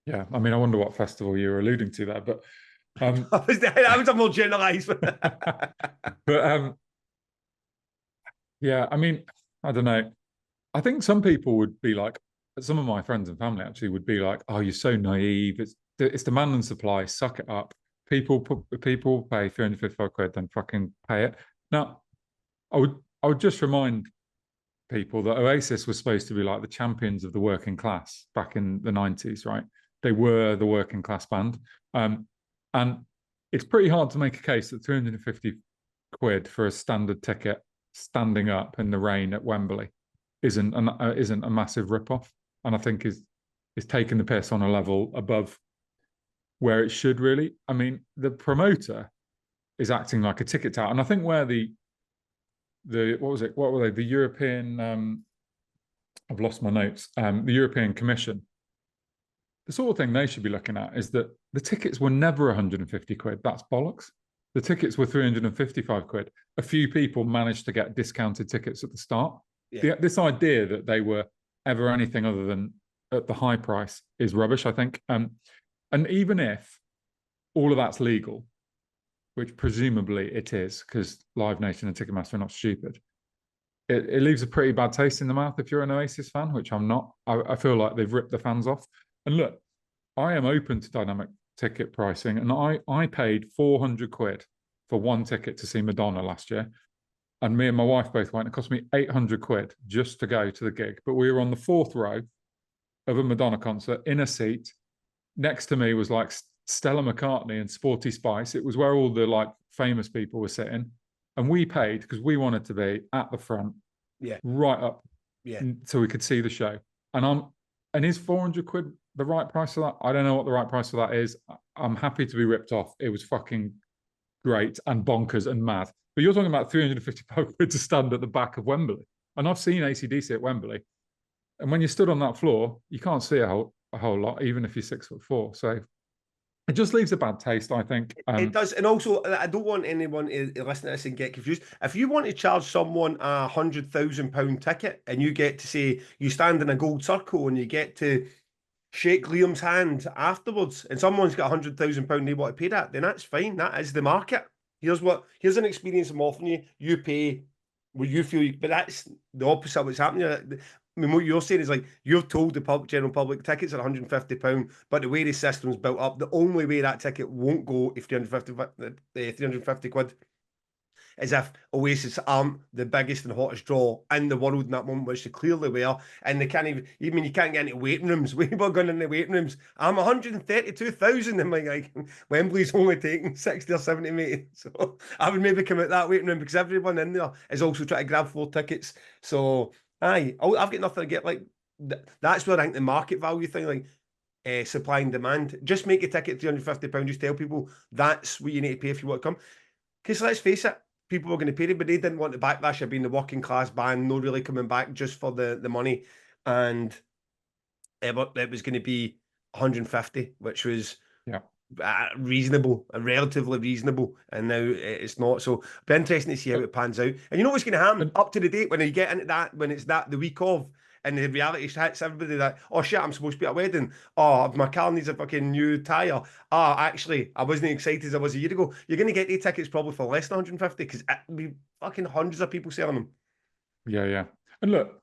B: yeah. I mean, I wonder what festival you were alluding to there, but
A: That was a more generalised one.
B: but yeah. I mean, I don't know. I think some people would be like, some of my friends and family actually would be like, "Oh, you're so naive. It's demand and supply. Suck it up. People pay 355 quid, then fucking pay it." Now, I would just remind people that Oasis was supposed to be like the champions of the working class back in the 90s, right? They were the working class band. And it's pretty hard to make a case that 350 quid for a standard ticket standing up in the rain at Wembley isn't a massive rip-off, and I think is taking the piss on a level above where it should really. I mean, the promoter is acting like a ticket tout, and I think where the what was it? What were they? The European. I've lost my notes. The European Commission. The sort of thing they should be looking at is that the tickets were never 150 quid. That's bollocks. The tickets were 355 quid. A few people managed to get discounted tickets at the start.
A: Yeah.
B: This idea that they were ever anything other than at the high price is rubbish, I think. And even if all of that's legal, which presumably it is, because Live Nation and Ticketmaster are not stupid, it leaves a pretty bad taste in the mouth if you're an Oasis fan, which I'm not. I feel like they've ripped the fans off. And look, I am open to dynamic ticket pricing, and I paid 400 quid for one ticket to see Madonna last year. And me and my wife both went. It cost me 800 quid just to go to the gig. But we were on the 4th row of a Madonna concert in a seat. Next to me was like Stella McCartney and Sporty Spice. It was where all the like famous people were sitting. And we paid because we wanted to be at the front, right up, so we could see the show. And is 400 quid the right price for that? I don't know what the right price for that is. I'm happy to be ripped off. It was fucking great and bonkers and mad. But you're talking about 350 quid to stand at the back of Wembley. And I've seen AC/DC at Wembley. And when you stood on that floor, you can't see a whole lot, even if you're 6'4". So it just leaves a bad taste, I think.
A: It does. And also, I don't want anyone to listen to this and get confused. If you want to charge someone a £100,000 ticket and you get to say, you stand in a gold circle and you get to shake Liam's hand afterwards, and someone's got £100,000 they want to pay that, then that's fine. That is the market. Here's an experience I'm offering you. You pay what you feel, but that's the opposite of what's happening. I mean, what you're saying is like, you've told the general public tickets are £150, but the way the system's built up, the only way that ticket won't go if 350 quid is if Oasis aren't the biggest and hottest draw in the world in that moment, which they clearly were. And they can't even, you can't get into waiting rooms. We were going in the waiting rooms. I'm 132,000. And like, Wembley's only taking 60 or 70, mate. So I would maybe come out that waiting room because everyone in there is also trying to grab 4 tickets. So, I've got nothing to get. Like, that's where I think the market value thing, like, supply and demand. Just make a ticket £350. Just tell people that's what you need to pay if you want to come. Because let's face it, people were going to pay it, but they didn't want the backlash of being the working class band, no really coming back just for the money. And it was going to be 150, which was reasonable, relatively reasonable. And now it's not. So it'll be interesting to see how it pans out. And you know what's going to happen up to the date when you get into that, when it's that the week of, and the reality hits everybody that, oh shit, I'm supposed to be at a wedding. Oh, my car needs a fucking new tyre. Oh, actually, I wasn't excited as I was a year ago. You're going to get the tickets probably for less than 150 because it'll be fucking hundreds of people selling them.
B: Yeah. And look,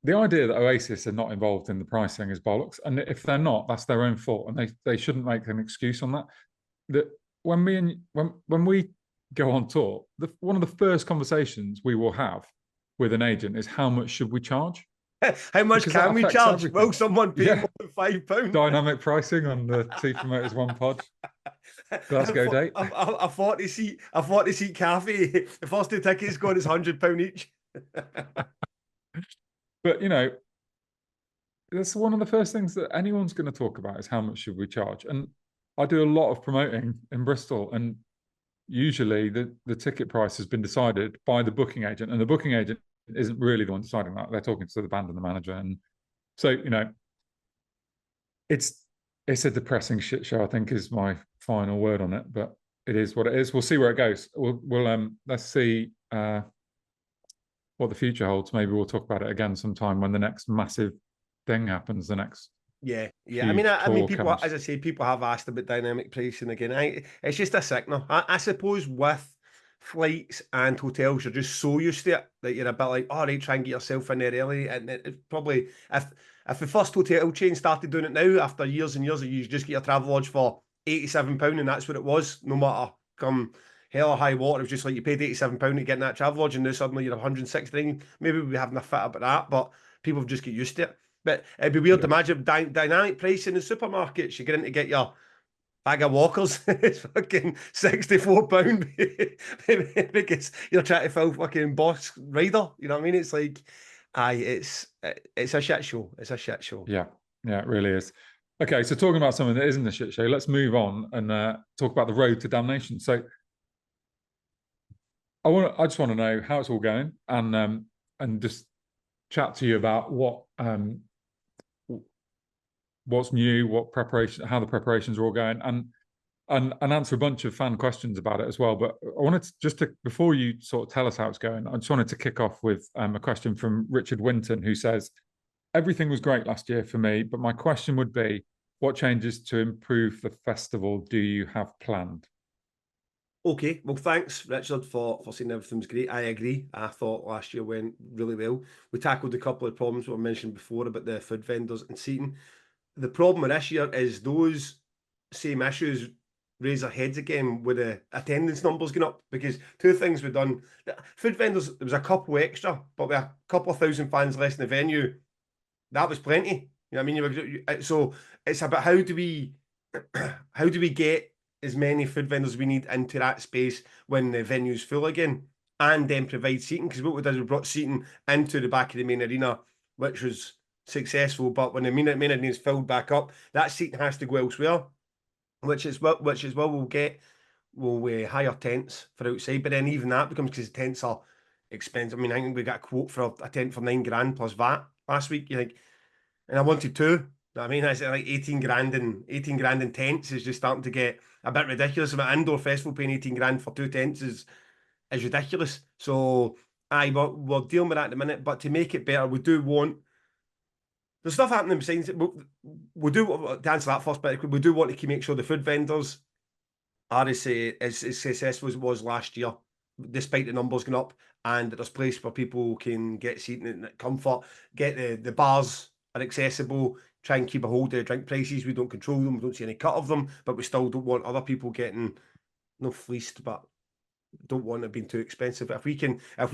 B: the idea that Oasis are not involved in the pricing is bollocks. And if they're not, that's their own fault. And they shouldn't make an excuse on that. That when we go on tour, one of the first conversations we will have with an agent is how much should we charge?
A: How much can we charge? Everything. Will someone pay more than £5?
B: Dynamic pricing on the Two Promoters One Pod. Glasgow date.
A: A 40 seat cafe. The first 2 tickets going is £100 each.
B: But that's one of the first things that anyone's going to talk about is how much should we charge. And I do a lot of promoting in Bristol, and usually the ticket price has been decided by the booking agent, and the booking agent isn't really the one deciding that. They're talking to the band and the manager. And so, it's a depressing shit show, I think, is my final word on it, but it is what it is. We'll see where it goes. We'll let's see what the future holds. Maybe we'll talk about it again sometime when the next massive thing happens, the next
A: Yeah. I mean, people comes. As I say, people have asked about dynamic pricing again. It's just a sickener. I suppose with flights and hotels, you're just so used to it that you're a bit like, all right, try and get yourself in there early. And it probably, if the first hotel chain started doing it now, after years and years, you just get your travel lodge for £87, and that's what it was, no matter come hell or high water. It was just like you paid £87 to get in that travel lodge, and now suddenly you're 169. Maybe we'll be having a fit about that, but people just get used to it. But it'd be weird to imagine dynamic pricing in supermarkets. You get in to get your bag of Walkers, it's fucking £64 because you're trying to fill fucking Boss Rider. You know what I mean? It's like, it's a shit show. It's a shit show.
B: Yeah, it really is. Okay, so talking about something that isn't a shit show, let's move on and talk about the road to Damnation. So I just want to know how it's all going, and just chat to you about what's new, how the preparations are all going, and answer a bunch of fan questions about it as well. But I wanted to before you sort of tell us how it's going, I just wanted to kick off with a question from Richard Winton, who says, everything was great last year for me, but my question would be, what changes to improve the festival do you have planned?
A: Okay, well, thanks, Richard, for saying everything's great. I agree. I thought last year went really well. We tackled a couple of problems that were mentioned before about the food vendors and seating. The problem with this year is those same issues raise their heads again with the attendance numbers going up, because 2 things we've done. Food vendors, there was a couple extra, but with a couple of thousand fans less in the venue, that was plenty. You know what I mean? So it's about how do we get as many food vendors we need into that space when the venue's full again. and then provide seating, because what we did, we brought seating into the back of the main arena, which was successful. But when the main arena is filled back up, that seating has to go elsewhere, which is what we'll get. We'll hire tents for outside, but then even that becomes, because tents are expensive. I mean, I think we got a quote for a tent for 9 grand plus VAT last week. You think, and I wanted two. I mean, that's like 18 grand in tents is just starting to get a bit ridiculous. An indoor festival paying 18 grand for 2 tents is ridiculous. So we're dealing with that at the minute. But to make it better, we do want the stuff happening besides it. We do, to answer that first bit, we do want to make sure the food vendors are as successful as it was last year, despite the numbers going up, and that there's place where people can get seating in comfort, get the bars are accessible, try and keep a hold of the drink prices. We don't control them, we don't see any cut of them, but we still don't want other people getting, no fleeced, but don't want it being too expensive. If we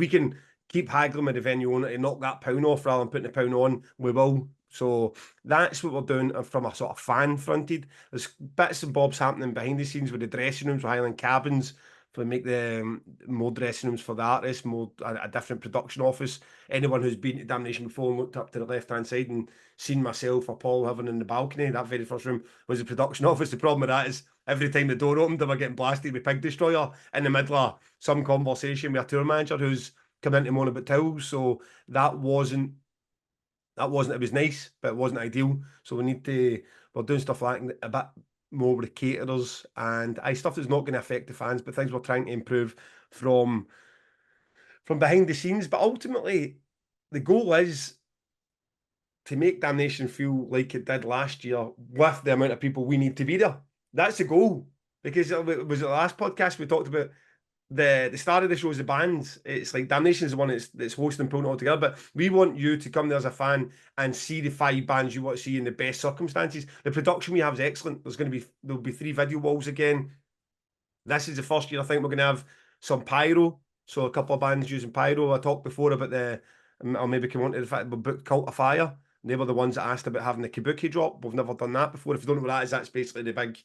A: can keep haggling with the venue owner to knock that pound off rather than putting the pound on, we will. So that's what we're doing from a sort of fan fronted. There's bits and bobs happening behind the scenes with the dressing rooms, we're hiring cabins to make the more dressing rooms for the artists, more a different production office. Anyone who's been to Damnation before and looked up to the left hand side and seen myself or Paul having in the balcony, that very first room was the production office. The problem with that is every time the door opened, they were getting blasted with Pig Destroyer in the middle of some conversation with a tour manager who's come in to moan about towels. So that wasn't, it was nice, but it wasn't ideal. So we're doing stuff like a bit more with the caterers and stuff that's not going to affect the fans, but things we're trying to improve from behind the scenes. But ultimately, the goal is to make Damnation feel like it did last year with the amount of people we need to be there. That's the goal. Because it was the last podcast we talked about the start of the show is the bands. It's like Damnation is the one that's hosting and pulling it all together. But we want you to come there as a fan and see the 5 bands you want to see in the best circumstances. The production we have is excellent. There'll be 3 video walls again. This is the first year I think we're going to have some pyro. So a couple of bands using pyro. I talked before about I'll maybe come on to the fact we booked Cult of Fire. They were the ones that asked about having the kabuki drop. We've never done that before. If you don't know what that is, that's basically the big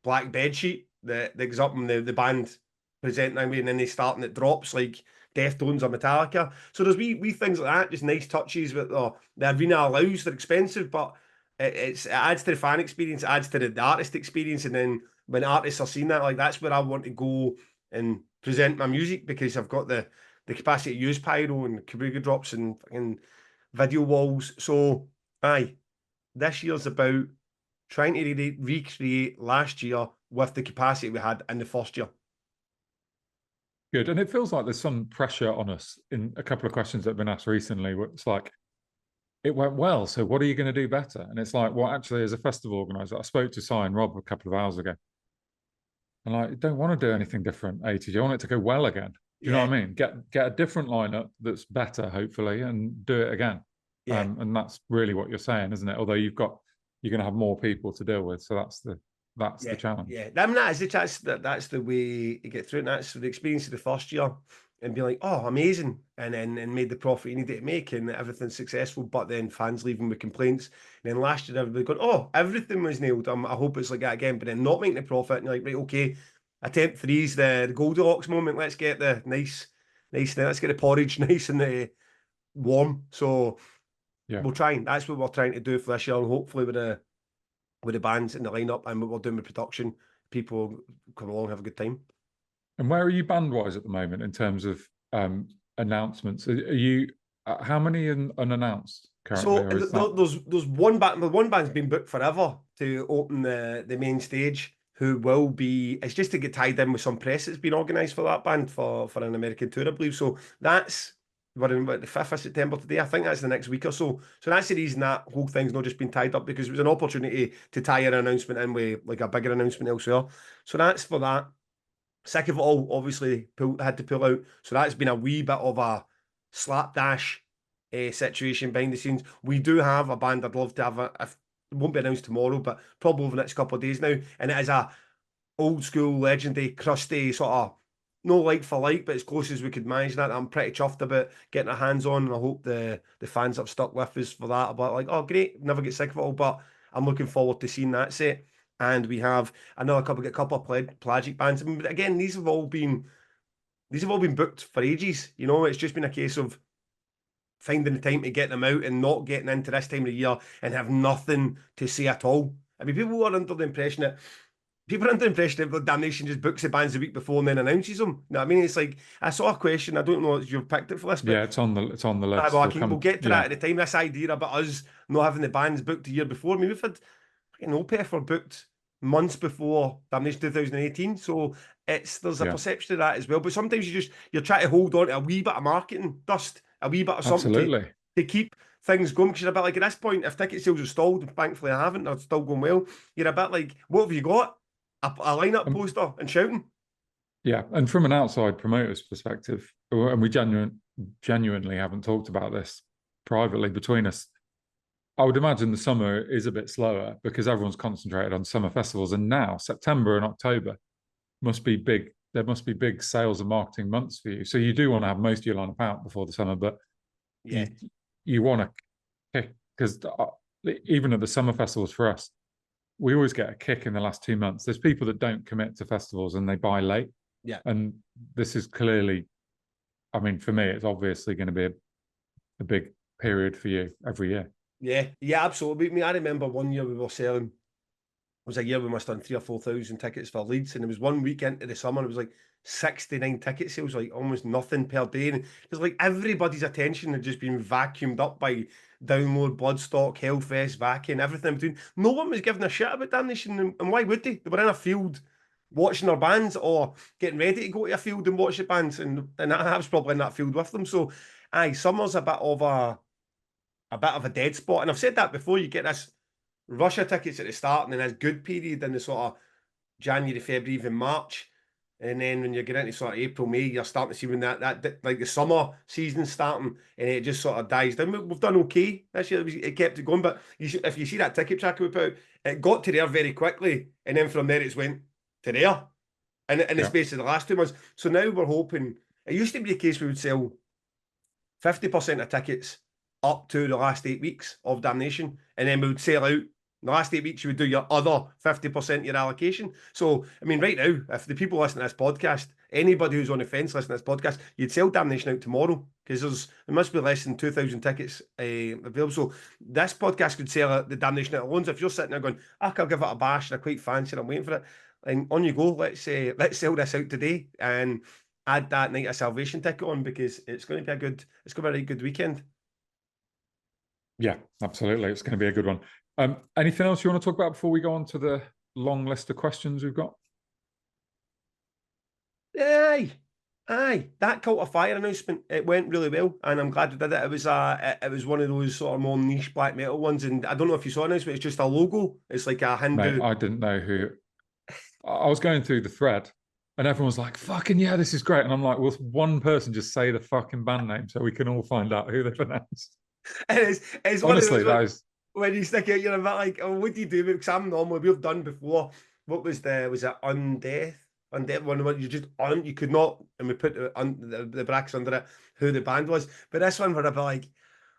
A: black bed sheet that goes up and the band present that way, and then they start and it drops like Deftones or Metallica. So there's wee things like that, just nice touches. But the arena allows, they're expensive, but it adds to the fan experience, it adds to the artist experience. And then when artists are seeing that, like that's where I want to go and present my music, because I've got the capacity to use pyro and kabuki drops and video walls. So this year's about trying to recreate last year with the capacity we had in the first year.
B: Good. And it feels like there's some pressure on us in a couple of questions that have been asked recently, where it's like, it went well, so what are you going to do better? And it's like, well, actually, as a festival organizer, I spoke to Si and Rob a couple of hours ago. And I don't want to do anything different, ATG. I want it to go well again. Do you know what I mean? Get a different lineup that's better, hopefully, and do it again. Yeah. And that's really what you're saying, isn't it? Although you're going to have more people to deal with. So that's the challenge.
A: Yeah, I mean, that's the way to get through it. And that's the experience of the first year, and be like, oh, amazing, and then made the profit you needed to make, and everything's successful. But then fans leaving with complaints. And then last year, everybody going, oh, everything was nailed. I hope it's like that again. But then not making the profit, and you're like, right, okay, attempt 3's the Goldilocks moment. Let's get the nice. Let's get the porridge nice and warm. So yeah, we'll try. That's what we're trying to do for this year, and hopefully with the bands in the lineup and what we're doing with production, people come along and have a good time.
B: And where are you band-wise at the moment in terms of announcements? Are you how many unannounced currently?
A: So there's one band. The one band's been booked forever to open the main stage. Who will be? It's just to get tied in with some press that's been organised for that band for an American tour, I believe. So that's. We're in the 5th of September today. I think that's the next week or so. So that's the reason that whole thing's not just been tied up, because it was an opportunity to tie an announcement in with like a bigger announcement elsewhere. So that's for that. Sick of it all, obviously, had to pull out. So that's been a wee bit of a slapdash situation behind the scenes. We do have a band I'd love to have. It won't be announced tomorrow, but probably over the next couple of days now. And it is a old school, legendary, crusty sort of, no like for like, but as close as we could manage that. I'm pretty chuffed about getting our hands on, and I hope the fans have stuck with us for that. But like, oh great, never get sick of it all. But I'm looking forward to seeing that set. And we have a couple of pelagic bands. I mean, again, these have all been these have all been booked for ages. You know, it's just been a case of finding the time to get them out and not getting into this time of the year and have nothing to say at all. I mean, people are under the impression that Damnation just books the bands the week before and then announces them. You know what I mean? It's like, I saw a question, I don't know if you've picked it for this, but
B: Yeah, it's on the list.
A: we'll get to that at the time. This idea about us not having the bands booked the year before. I mean, we've had fucking Opeth booked months before Damnation 2018, so there's a perception of that as well. But sometimes you're trying to hold on to a wee bit of marketing dust, a wee bit of something to keep things going, because you're a bit like, at this point, if ticket sales are stalled, and thankfully I haven't, they're still going well, you're a bit like, what have you got? A lineup poster and shouting.
B: Yeah, and from an outside promoter's perspective, and we genuinely haven't talked about this privately between us, I would imagine the summer is a bit slower because everyone's concentrated on summer festivals, and now September and October must be big. There must be big sales and marketing months for you. So you do want to have most of your lineup out before the summer, but you want to kick, because even at the summer festivals for us, we always get a kick in the last 2 months. There's people that don't commit to festivals and they buy late.
A: Yeah.
B: And this is clearly, I mean, for me, it's obviously going to be a big period for you every year.
A: Yeah, absolutely. I mean, I remember one year we were selling, it was a year we must have done 3,000 or 4,000 tickets for Leeds, and it was 1 week into the summer, it was like 69 ticket sales, like almost nothing per day. And it's like everybody's attention had just been vacuumed up by Download, Bloodstock, Hellfest, Vacuum, everything in between. No one was giving a shit about Damnation, and why would they? They were in a field watching their bands or getting ready to go to a field and watch the bands, and I was probably in that field with them. So, summer's a bit of a dead spot. And I've said that before, you get this rush of tickets at the start and then this good period in the sort of January, February, even March. And then when you get into sort of April, May, you're starting to see when that like the summer season's starting and it just sort of dies down. We've done okay this year. It kept it going. But if you see that ticket tracker we put out, it got to there very quickly. And then from there, it's went to there in the space of the last 2 months. So now we're hoping, it used to be the case we would sell 50% of tickets up to the last 8 weeks of Damnation, and then we would sell out. In the last 8 weeks, you would do your other 50% of your allocation. So, I mean, right now, if the people listening to this podcast, anybody who's on the fence listening to this podcast, you'd sell Damnation out tomorrow, because there must be less than 2,000 tickets available. So this podcast could sell the Damnation out alone. So if you're sitting there going, I can give it a bash and I quite fancy it, I'm waiting for it, and on you go. Let's sell this out today and add that Night of Salvation ticket on, because it's going to be a really good weekend.
B: Yeah, absolutely. It's going to be a good one. Anything else you want to talk about before we go on to the long list of questions we've got?
A: Aye. That Cult of Fire announcement, it went really well, and I'm glad we did it. It was one of those sort of more niche black metal ones, and I don't know if you saw an announcement. It's just a logo. It's like a Hindu.
B: Mate, I didn't know who. I was going through the thread, and everyone was like, "Fucking yeah, this is great." And I'm like, "Will one person just say the fucking band name so we can all find out who they've announced?"
A: It's
B: honestly, that is.
A: When you stick out, you're a bit like, oh, what do you do? Because I'm normally, we've done before. What was it Undeath one where you could not, and we put the brackets under it who the band was. But this one, we're a bit like,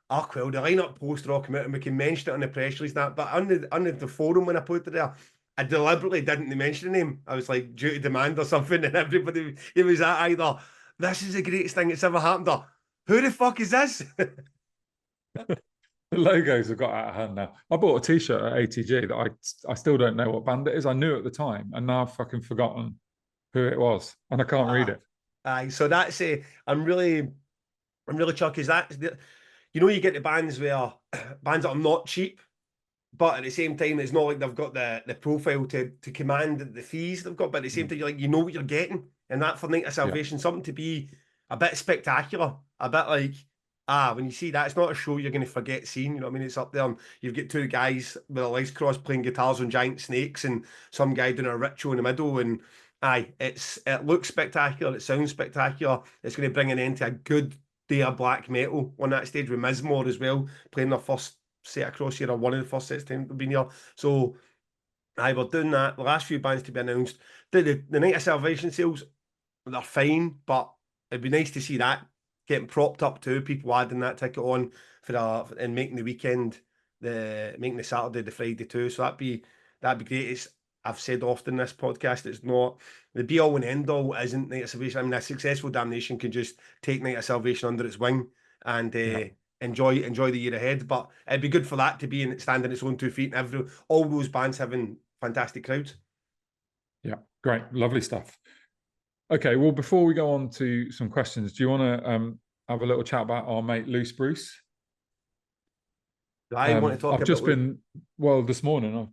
A: oh well, the lineup poster all come out and we can mention it on the press release. But under the forum when I put it there, I deliberately didn't mention the name. I was like, due to demand or something, and everybody, it was either, this is the greatest thing that's ever happened, or who the fuck is this?
B: The logos have got out of hand now. I bought a T-shirt at ATG that I still don't know what band it is. I knew at the time, and now I've fucking forgotten who it was, and I can't read it.
A: So that's I'm really chucked. Is that, you get the bands where bands that are not cheap, but at the same time, it's not like they've got the profile to command the fees they've got. But at the same time, you're like, you know what you're getting, and that for Night of Salvation, something to be a bit spectacular, a bit like. When you see that, it's not a show you're going to forget seeing. You know what I mean? It's up there, and you've got two guys with their legs crossed playing guitars on giant snakes, and some guy doing a ritual in the middle. And it looks spectacular. It sounds spectacular. It's going to bring an end to a good day of black metal on that stage with Mizmor as well, playing their first set across here, or one of the first sets time they've been here. So, we're doing that. The last few bands to be announced. The Night of Salvation sales, they're fine, but it'd be nice to see that getting propped up too, people adding that ticket on and making the weekend, making the Saturday the Friday too. So that'd be great. I've said often in this podcast, it's not the be all and end all. Isn't Night of Salvation? I mean, a successful Damnation can just take Night of Salvation under its wing and enjoy the year ahead. But it'd be good for that to be stand on its own 2 feet, and all those bands having fantastic crowds.
B: Yeah, great, lovely stuff. Okay, well, before we go on to some questions, do you want to have a little chat about our mate Loose Bruce?
A: I want to talk
B: I've
A: about
B: just been, well, this morning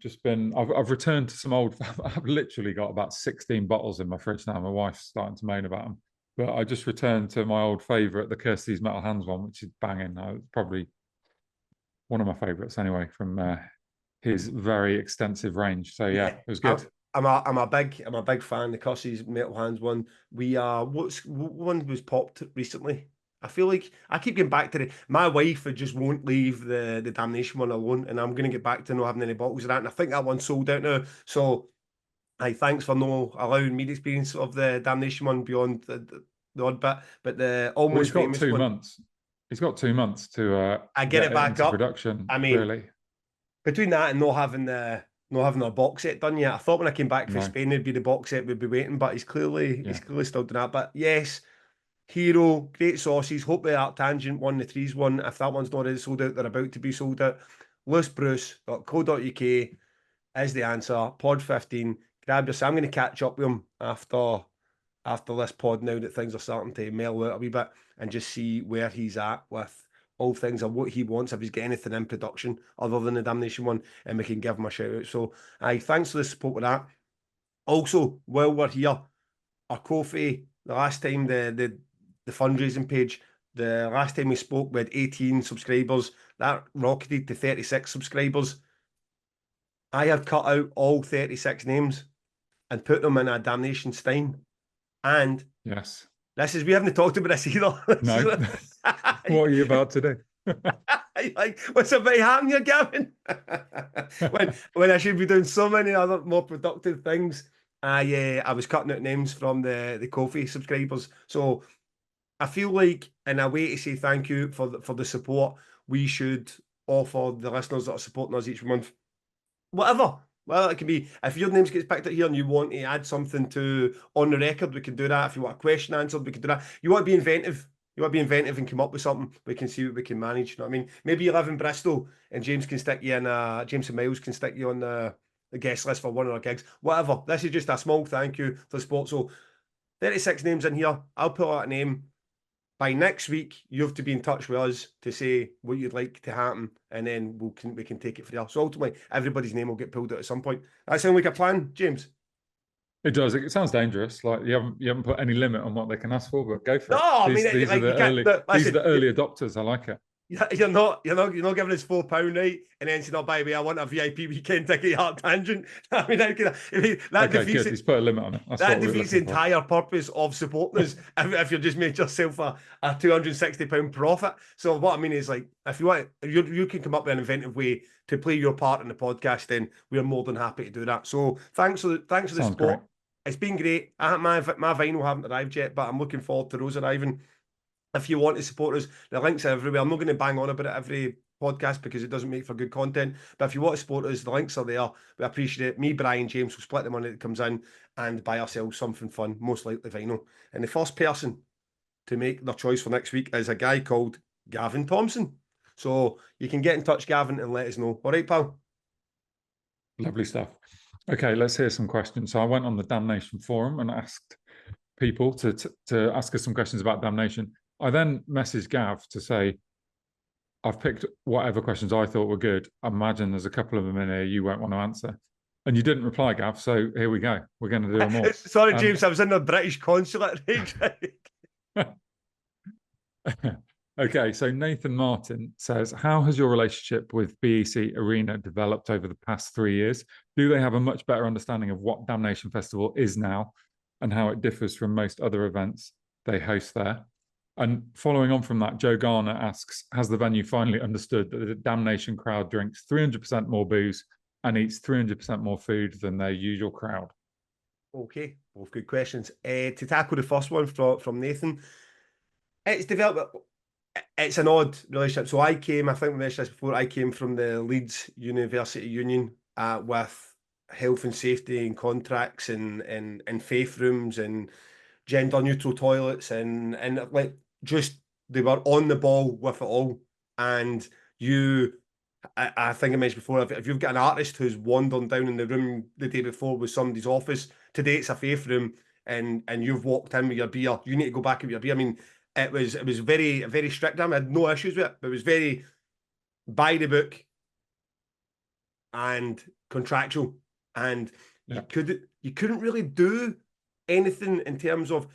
B: I've returned to some old, I've literally got about 16 bottles in my fridge now. My wife's starting to moan about them. But I just returned to my old favourite, the Kirsty's Metal Hands one, which is banging. It's probably one of my favourites anyway, from his very extensive range. So yeah, it was good.
A: I'm a big fan. The Kirsty's Metal Hands one. What one was popped recently? I feel like I keep getting back to my wife just won't leave the Damnation one alone, and I'm going to get back to not having any bottles of that. And I think that one's sold out now. So, thanks for no allowing me the experience of the Damnation one beyond the odd bit. But the almost
B: Well, he's got
A: famous
B: 2
A: one,
B: months. He's got 2 months to
A: I get it back
B: into
A: up.
B: production.
A: I mean,
B: really,
A: between that and not having a box set done yet, I thought when I came back from
B: No.
A: Spain it'd be the box set we'd be waiting, but he's clearly
B: Yeah.
A: still doing that. But yes, Hero, great sauces. Hope the Arctangent one, the threes one, if that one's not already sold out, they're about to be sold out. loosebruce.co.uk is the answer. Pod 15. Grab yourself. I'm going to catch up with him after this pod now that things are starting to mellow out a wee bit, and just see where he's at with all things and what he wants, if he's got anything in production other than the Damnation one, and we can give him a shout out. So thanks for the support with that. Also, while we're here, our Ko-fi, the last time the fundraising page, the last time we spoke, we had 18 subscribers. That rocketed to 36 subscribers. I have cut out all 36 names and put them in a Damnation Stein. And
B: Yes.
A: we haven't talked about this either.
B: No. What are you about to do?
A: Like, what's about to happen here, Gavin? when I should be doing so many other more productive things. I was cutting out names from the Ko-fi subscribers. So I feel like, in a way to say thank you for the support, we should offer the listeners that are supporting us each month whatever. Well, it can be, if your name gets picked out here and you want to add something to on the record, we can do that. If you want a question answered, we can do that. You want to be inventive. You want to be inventive and come up with something. We can see what we can manage. You know what I mean? Maybe you live in Bristol and James can stick you in. James and Miles can stick you on the guest list for one of our gigs. Whatever. This is just a small thank you for the support. So 36 names in here. I'll put out a name. By next week, you have to be in touch with us to say what you'd like to happen, and then we can take it from there. So ultimately, everybody's name will get pulled out at some point. That sound like a plan, James?
B: It does. It sounds dangerous. Like you haven't put any limit on what they can ask for, but go for it.
A: No, I mean,
B: These are the early adopters. I like it.
A: You're not giving us £4, right? And then saying, "Oh, by the way, I want a VIP weekend ticket at Tangent." I mean, that
B: okay,
A: defeats
B: good. He's put a limit on it.
A: That defeats the entire purpose of supporting us if you're just made yourself a £260 profit. So what I mean is, like, if you want, you can come up with an inventive way to play your part in the podcast, then we're more than happy to do that. So thanks for the support.
B: Great.
A: It's been great. My vinyl haven't arrived yet, but I'm looking forward to those arriving. If you want to support us, the links are everywhere. I'm not going to bang on about it every podcast because it doesn't make for good content. But if you want to support us, the links are there. We appreciate it. Me, Brian, James will split the money that comes in and buy ourselves something fun, most likely vinyl. And the first person to make their choice for next week is a guy called Gavin Thompson. So you can get in touch, Gavin, and let us know. All right, pal?
B: Lovely stuff. Okay, let's hear some questions. So I went on the Damnation forum and asked people to ask us some questions about Damnation. I then messaged Gav to say, I've picked whatever questions I thought were good. I imagine there's a couple of them in here you won't want to answer. And you didn't reply, Gav, so here we go. We're going to do them all.
A: Sorry, James, I was in the British Consulate.
B: Okay, so Nathan Martin says, how has your relationship with BEC Arena developed over the past 3 years? Do they have a much better understanding of what Damnation Festival is now and how it differs from most other events they host there? And following on from that, Joe Garner asks, has the venue finally understood that the Damnation crowd drinks 300% more booze and eats 300% more food than their usual crowd?
A: Okay, both good questions. To tackle the first one from Nathan, it's developed. It's an odd relationship. So I think we mentioned this before, I came from the Leeds University Union with health and safety and contracts and faith rooms and gender neutral toilets and like just they were on the ball with it all. And I think I mentioned before, if you've got an artist who's wandering down in the room the day before with somebody's office, today it's a faith room, and you've walked in with your beer, you need to go back with your beer. I mean, it was very, very strict. I had no issues with it, but it was very by the book and contractual, and
B: Yeah.
A: you couldn't really do anything in terms of,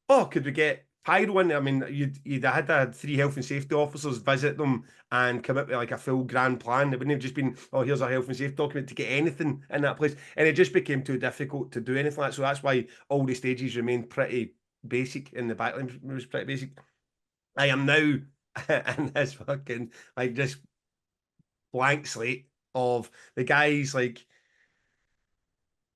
A: oh, could we get pyro in there? I mean, you'd had to have 3 health and safety officers visit them and come up with like a full grand plan. It wouldn't have just been, oh, here's our health and safety document to get anything in that place, and it just became too difficult to do anything like that. So that's why all the stages remained pretty basic, and the backline was pretty basic. I am now in this fucking like just blank slate of the guys like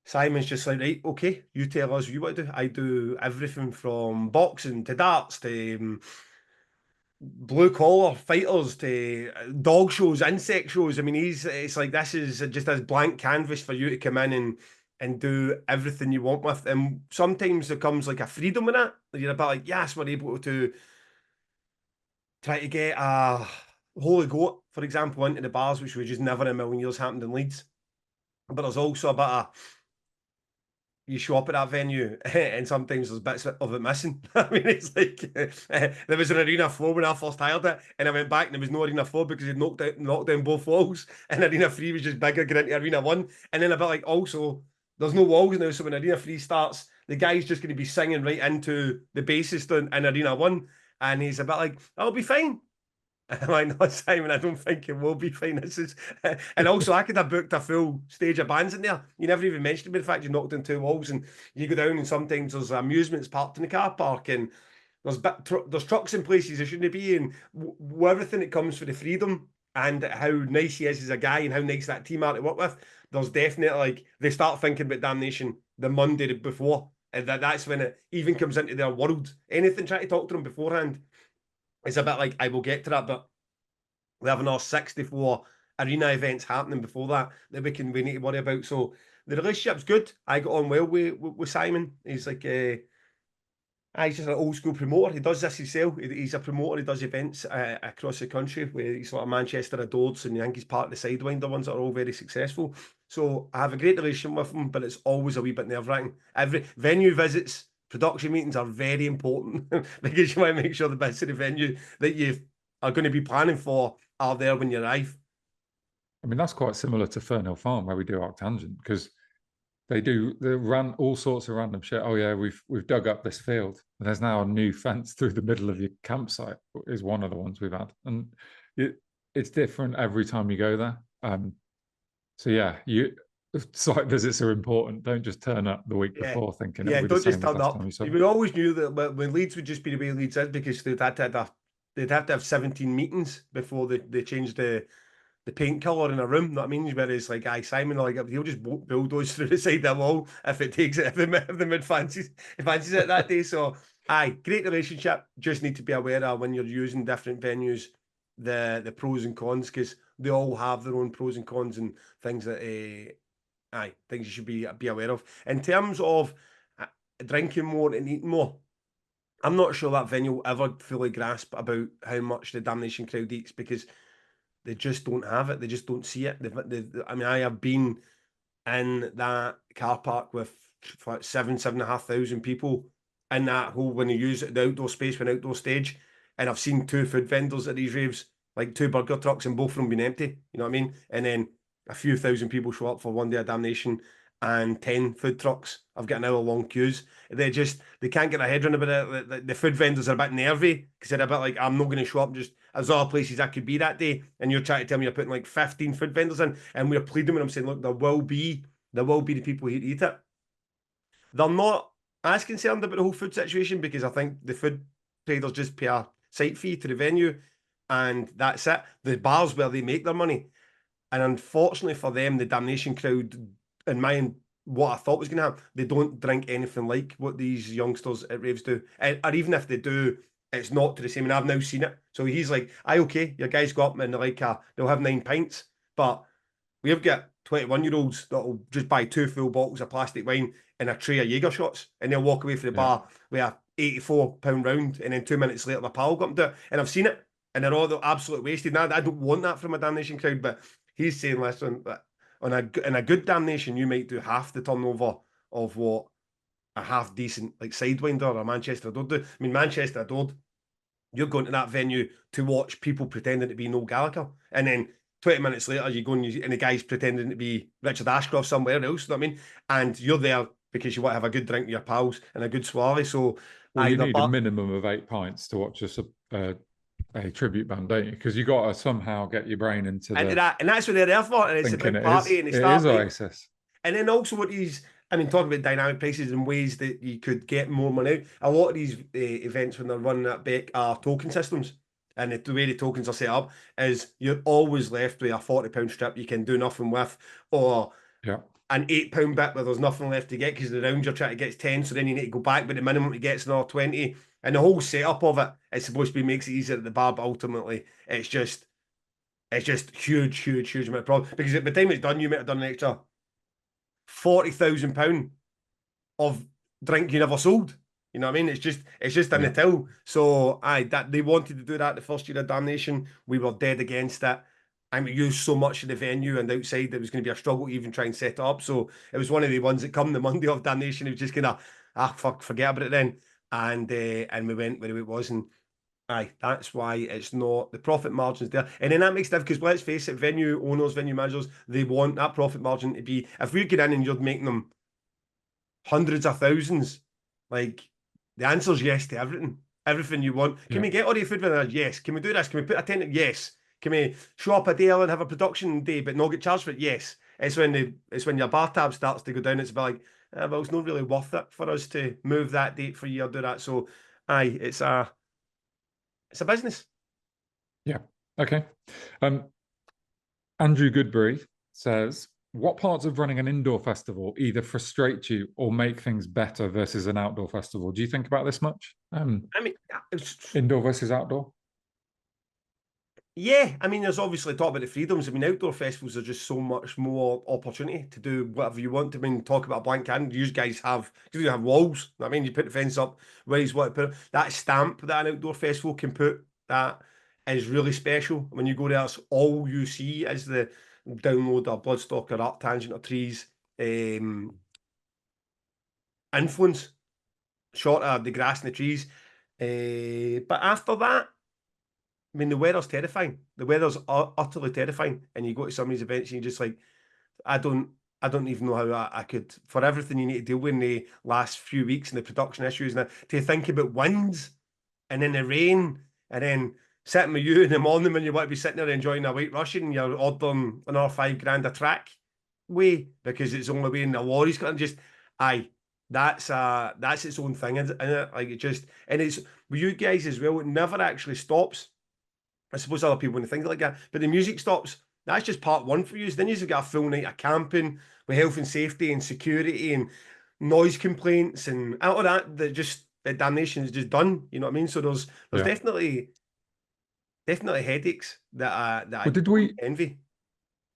A: Simon's just like, right, okay, you tell us what you want to do. I do everything from boxing to darts to blue collar fighters to dog shows, insect shows. I mean, it's like this is just this blank canvas for you to come in and do everything you want with. And sometimes there comes like a freedom in it. You're a bit like, yes, we're able to try to get a holy goat, for example, into the bars, which would just never in a million years happened in Leeds. But there's also a bit of you show up at that venue and sometimes there's bits of it missing. I mean, it's like there was an arena floor when I first hired it, and I went back and there was no arena floor because they'd knocked down both walls, and arena 3 was just bigger going into arena 1. And then a bit like also there's no walls now, so when arena 3 starts, the guy's just going to be singing right into the bassist in arena 1, and he's a bit like, I'll be fine. I'm like, no, Simon, I don't think it will be fine. This is, and also I could have booked a full stage of bands in there. You never even mentioned me the fact you knocked down 2 walls, and you go down, and sometimes there's amusements parked in the car park, and there's trucks in places they shouldn't be, and everything that comes for the freedom and how nice he is as a guy and how nice that team are to work with. There's definitely like they start thinking about Damnation the Monday before, and that's when it even comes into their world. Anything try to talk to them beforehand. It's a bit like I will get to that, but we have another 64 arena events happening before that we need to worry about. So the relationship's good. I got on well with Simon. He's like he's just an old school promoter. He does this himself. He's a promoter. He does events across the country where he's sort of Manchester Adodes, and I think he's part of the Sidewinder ones that are all very successful. So I have a great relationship with him, but it's always a wee bit nerve-wracking. Every venue visits, production meetings are very important because you want to make sure the bits of the venue that you are going to be planning for are there when you arrive.
B: I mean, that's quite similar to Fernhill Farm where we do Arctangent, because they run all sorts of random shit. Oh yeah, we've dug up this field, and there's now a new fence through the middle of your campsite. Is one of the ones we've had, and it's different every time you go there. So yeah, site visits are important. Don't just turn up the week before thinking it'll be the same as last time you saw.
A: We always knew that when Leeds would just be the way Leeds is, because they'd have to have 17 meetings before they changed the paint colour in a room. You know what I mean? Whereas like Simon, like he'll just bulldoze through the side of the wall if it takes it, if the mid fancies it that day. So great relationship. Just need to be aware of when you're using different venues, the pros and cons, because they all have their own pros and cons and things that things you should be aware of. In terms of drinking more and eating more, I'm not sure that venue will ever fully grasp about how much the Damnation crowd eats, because they just don't have it. They just don't see it. I mean, I have been in that car park with 7,500 people in that whole, when you use the outdoor space for an outdoor stage, and I've seen 2 food vendors at these raves, like 2 burger trucks, and both of them been empty. You know what I mean? And then a few thousand people show up for one day of Damnation, and 10 food trucks. I've got an hour long queues. They can't get their head around about it. The food vendors are a bit nervy because they're a bit like, I'm not going to show up. Just as other places I could be that day, and you're trying to tell me you're putting like 15 food vendors in, and we're pleading, and I'm saying, look, there will be the people who eat it. They're not as concerned about the whole food situation, because I think the food traders just pay a site fee to the venue, and that's it. The bars where they make their money. And unfortunately for them, the Damnation crowd, in mind, what I thought was going to happen, they don't drink anything like what these youngsters at raves do. Or even if they do, it's not to the same. And I've now seen it. So he's like, okay, your guys go up and they'll have 9 pints. But we've got 21-year-olds that'll just buy 2 full bottles of plastic wine and a tray of Jaeger shots, and they'll walk away from the bar with a £84 round, and then 2 minutes later, the pal got to it. And I've seen it, and they're all absolutely wasted. Now, I don't want that from a Damnation crowd, but he's saying, listen, that in a good Damnation, you might do half the turnover of what a half decent like Sidewinder or Manchester Adored do. I mean, Manchester Adored, you're going to that venue to watch people pretending to be Noel Gallagher, and then 20 minutes later, you go and the guy's pretending to be Richard Ashcroft somewhere else, you know what I mean? And you're there because you want to have a good drink with your pals and a good soiree. So,
B: well, you need a minimum of 8 pints to watch a tribute band, don't you? Because you got to somehow get your brain into
A: that, and that's what they're there for. And it's a big party, and
B: it is Oasis.
A: And then also what talking about dynamic prices and ways that you could get more money out. A lot of these events, when they're running that back, are token systems. And the way the tokens are set up is you're always left with a £40 strip you can do nothing with, or an £8 bit where there's nothing left to get because the round you're trying to get is 10, so then you need to go back, but the minimum to get is another 20. And the whole setup of it is supposed to be makes it easier at the bar, but ultimately it's just huge amount of problem. Because at the time it's done, you might have done an extra £40,000 of drink you never sold. You know what I mean? It's just in the till. So that they wanted to do that the first year of Damnation. We were dead against it. And we used so much of the venue and outside there was going to be a struggle to even try and set it up. So it was one of the ones that come the Monday of Damnation. It was just kind of forget about it then. And we went where it was, and that's why it's not the profit margins there. And then that makes it because let's face it, venue owners, venue managers, they want that profit margin to be, if we get in and you're making them hundreds of thousands, like the answer is yes to everything. Everything you want. Can we get all the food with us? Yes. Can we do this? Can we put a tent? Yes. Can we show up a day early and have a production day but not get charged for it? Yes. It's when your bar tab starts to go down, it's like, well, it's not really worth it for us to move that date for you or do that. So it's a business.
B: Yeah. Okay. Andrew Goodbury says, what parts of running an indoor festival either frustrate you or make things better versus an outdoor festival? Do you think about this much? Indoor versus outdoor?
A: Yeah, I mean, there's obviously talk about the freedoms. I mean, outdoor festivals are just so much more opportunity to do whatever you want. I mean, talk about a blank canvas. You guys have walls. I mean, you put the fence up where you want to put it. That stamp that an outdoor festival can put, that is really special. When you go there, it's all you see is the download or Bloodstock or Art Tangent or Trees influence shot of the grass and the trees. But after that, I mean, the weather's terrifying. The weather's utterly terrifying. And you go to some of these events and you're just like, I don't even know how I could, for everything you need to deal with in the last few weeks and the production issues, and to think about winds and then the rain, and then sitting with you in the morning when you want to be sitting there enjoying a White Russian, you're ordering another £5 a track way because it's the only way in the lorry's got, and just, that's its own thing, isn't it? Like, it just, and it's with you guys as well, it never actually stops. I suppose other people wouldn't think like that, but the music stops. That's just part one for you. So then you've got a full night of camping with health and safety and security and noise complaints and out of that. That Damnation is just done. You know what I mean? So there's definitely headaches that I envy.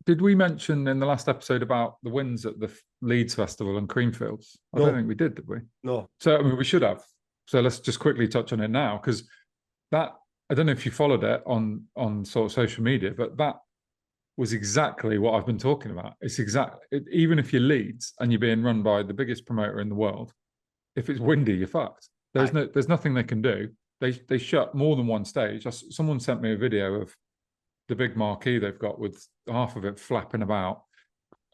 B: Did we mention in the last episode about the wins at the Leeds Festival and Creamfields? I don't think we did we?
A: No.
B: So I mean, we should have. So let's just quickly touch on it now, because that, I don't know if you followed it on sort of social media, but that was exactly what I've been talking about. It's even if you're Leeds and you're being run by the biggest promoter in the world, if it's windy, you're fucked. There's nothing they can do. They shut more than one stage. Someone sent me a video of the big marquee they've got with half of it flapping about.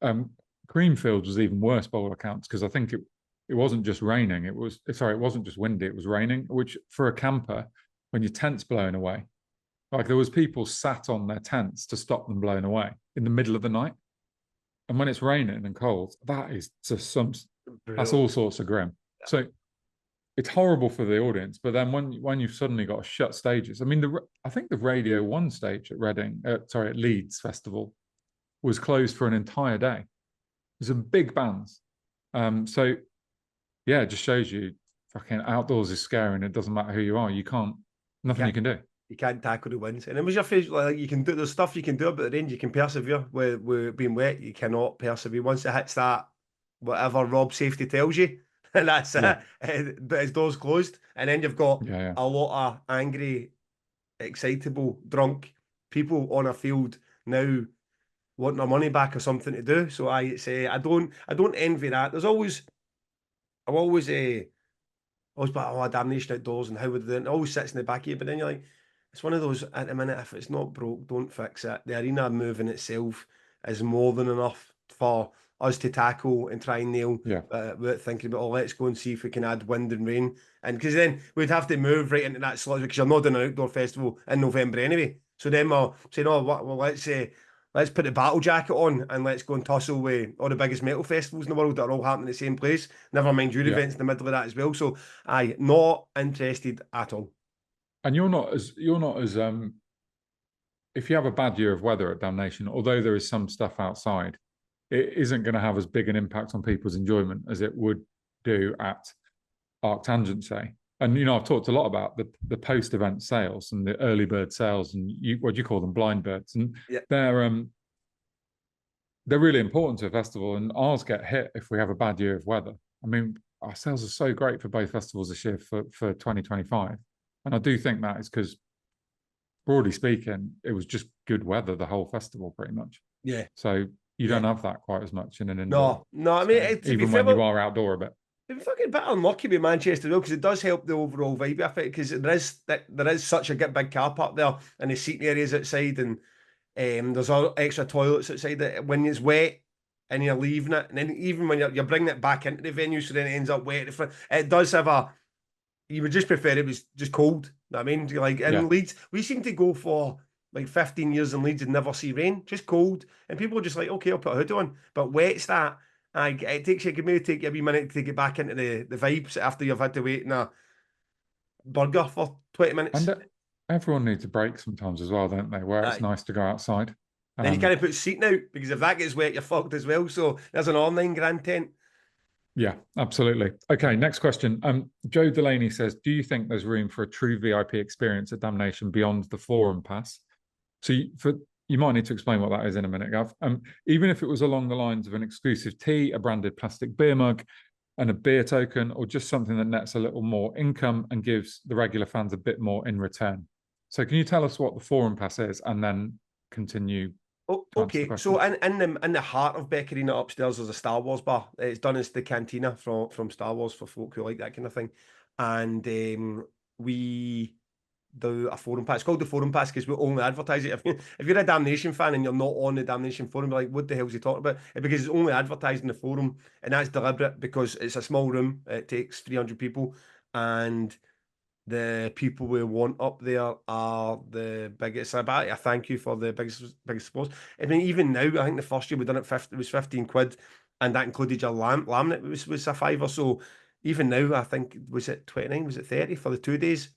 B: Creamfields was even worse by all accounts, because I think it wasn't just raining. It wasn't just windy. It was raining, which for a camper, when your tent's blown away, like there was people sat on their tents to stop them blowing away in the middle of the night. And when it's raining and cold, that is just that's all sorts of grim. Yeah. So it's horrible for the audience. But then when you've suddenly got shut stages, I mean, I think the Radio 1 stage at Leeds Festival was closed for an entire day. There's some big bands. So yeah, it just shows you fucking outdoors is scary, and it doesn't matter who you are. Nothing you can do.
A: You can't tackle the winds. And it was your face, like you can do, there's stuff you can do, but at the range you can persevere. With being wet, you cannot persevere. Once it hits that, whatever Rob safety tells you, and that's
B: Yeah,
A: it. But his door's closed. And then you've got
B: yeah, yeah.
A: a lot of angry, excitable, drunk people on a field now wanting their money back or something to do. So I say I don't envy that. I'm always always like, oh, Damnation outdoors and how would they? It always sits in the back of you, but then you're like, it's one of those at the minute. If it's not broke, don't fix it. The arena moving itself is more than enough for us to tackle and try and nail.
B: Yeah.
A: Without thinking about, oh, let's go and see if we can add wind and rain, and because then we'd have to move right into that slot because you're not doing an outdoor festival in November anyway. So then we're saying, oh, well, let's put the battle jacket on and let's go and tussle with all the biggest metal festivals in the world that are all happening in the same place. Never mind your
B: Yeah.
A: events in the middle of that as well. So aye, not interested at all.
B: And you're not as if you have a bad year of weather at Damnation, although there is some stuff outside, it isn't going to have as big an impact on people's enjoyment as it would do at Arctangent, say. And I've talked a lot about the post-event sales and the early bird sales, and what do you call them, blind birds, and
A: yeah.
B: They're really important to a festival, and ours get hit if we have a bad year of weather. I mean, our sales are so great for both festivals this year for 2025, and I do think that is because, broadly speaking, it was just good weather the whole festival pretty much.
A: Yeah.
B: So you don't have that quite as much in an indoor.
A: No. I mean, to
B: even
A: be fair,
B: when you are outdoor a bit.
A: We're fucking a bit unlucky with Manchester though, because it does help the overall vibe of it. Because there is such a big car park there, and the seating areas outside, and there's all extra toilets outside. That when it's wet and you're leaving it, and then even when you're bringing it back into the venue, so then it ends up wet. It does have a. You would just prefer it was just cold. I mean, like in Leeds, we seem to go for like 15 years in Leeds and never see rain, just cold, and people are just like, okay, I'll put a hood on, but wet's that. It takes you, it could maybe take you a wee minute to get back into the vibes after you've had to wait in a burger for 20 minutes.
B: And everyone needs a break sometimes as well, don't they? Where it's nice to go outside.
A: Then you can't put seating out because if that gets wet, you're fucked as well. So there's an online grand tent.
B: Yeah, absolutely. Okay, next question. Joe Delaney says, do you think there's room for a true VIP experience at Damnation beyond the forum pass? So you might need to explain what that is in a minute, Gav. Even if it was along the lines of an exclusive tea, a branded plastic beer mug, and a beer token, or just something that nets a little more income and gives the regular fans a bit more in return. So can you tell us what the forum pass is and then continue?
A: Oh, okay, so in the heart of Beck Arena upstairs there's a Star Wars bar. It's done as the cantina from Star Wars for folk who like that kind of thing. And we do a forum pass. It's called the forum pass because we only advertise it. If you're a Damnation fan and you're not on the Damnation forum, you're like, what the hell is he talking about? Because it's only advertised in the forum, and that's deliberate because it's a small room. It takes 300 people, and the people we want up there are the biggest. So I thank you for the biggest support. I mean, even now, I think the first year we done it, it was 15 quid, and that included your laminate was a fiver. So even now, I think, was it 29? Was it 30 for the 2 days?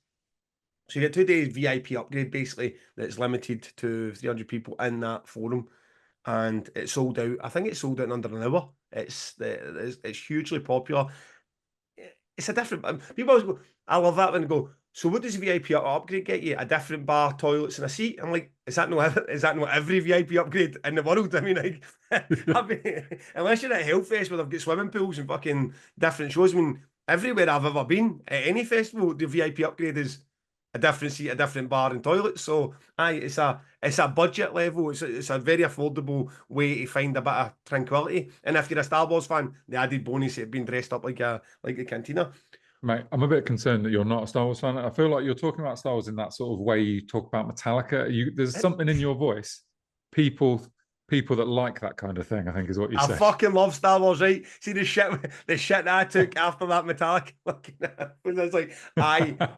A: So you get 2 days VIP upgrade basically that's limited to 300 people in that forum, and it's sold out. I think it's sold out in under an hour. It's hugely popular. It's a different. People always go, I love that when they go, so what does a VIP upgrade get you? A different bar, toilets, and a seat. I'm like, is that not every VIP upgrade in the world? I mean, like, unless you're at a Hellfest where they've got swimming pools and fucking different shows. I mean, everywhere I've ever been at any festival, the VIP upgrade is a different seat, a different bar and toilet. So it's a budget level. It's a very affordable way to find a bit of tranquility. And if you're a Star Wars fan, the added bonus of being dressed up like a cantina.
B: Mate, I'm a bit concerned that you're not a Star Wars fan. I feel like you're talking about Star Wars in that sort of way you talk about Metallica. There's something in your voice. People that like that kind of thing, I think, is what you say.
A: I fucking love Star Wars, right? See the shit that I took after that Metallica. It's like,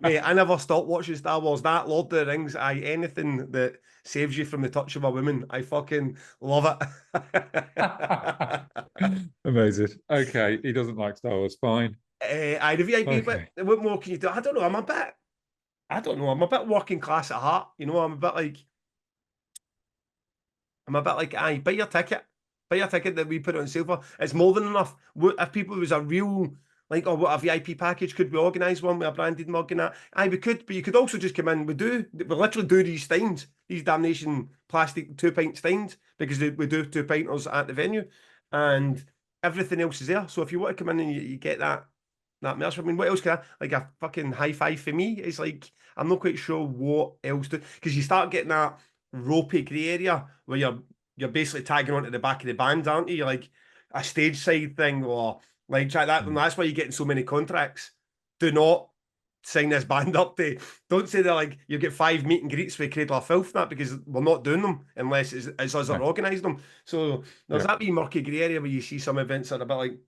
A: mate, I never stopped watching Star Wars. That Lord of the Rings, anything that saves you from the touch of a woman, I fucking love it.
B: Amazing. Okay, he doesn't like Star Wars. Fine.
A: The VIP, okay. But what more can you do? I don't know. I'm a bit working class at heart. I'm a bit like, buy your ticket that we put it on sale for. It's more than enough. If people was a real Like, or what a VIP package, could we organise one with a branded mug and that? Aye, we could, but you could also just come in. We literally do these steins, these Damnation plastic 2 pint steins, because we do 2 pinters at the venue, and everything else is there. So if you want to come in and you get that merch, I mean, what else can like a fucking high five for me? It's like, I'm not quite sure what else to, because you start getting that ropey grey area where you're basically tagging onto the back of the band, aren't you? Like a stage side thing, or like try that. And that's why you're getting so many contracts. Do not sign this band up. Don't say they're like, you get 5 meet and greets with Cradle of Filth, that, because we're not doing them unless it's us that organise them. So there's that wee murky grey area where you see some events that are a bit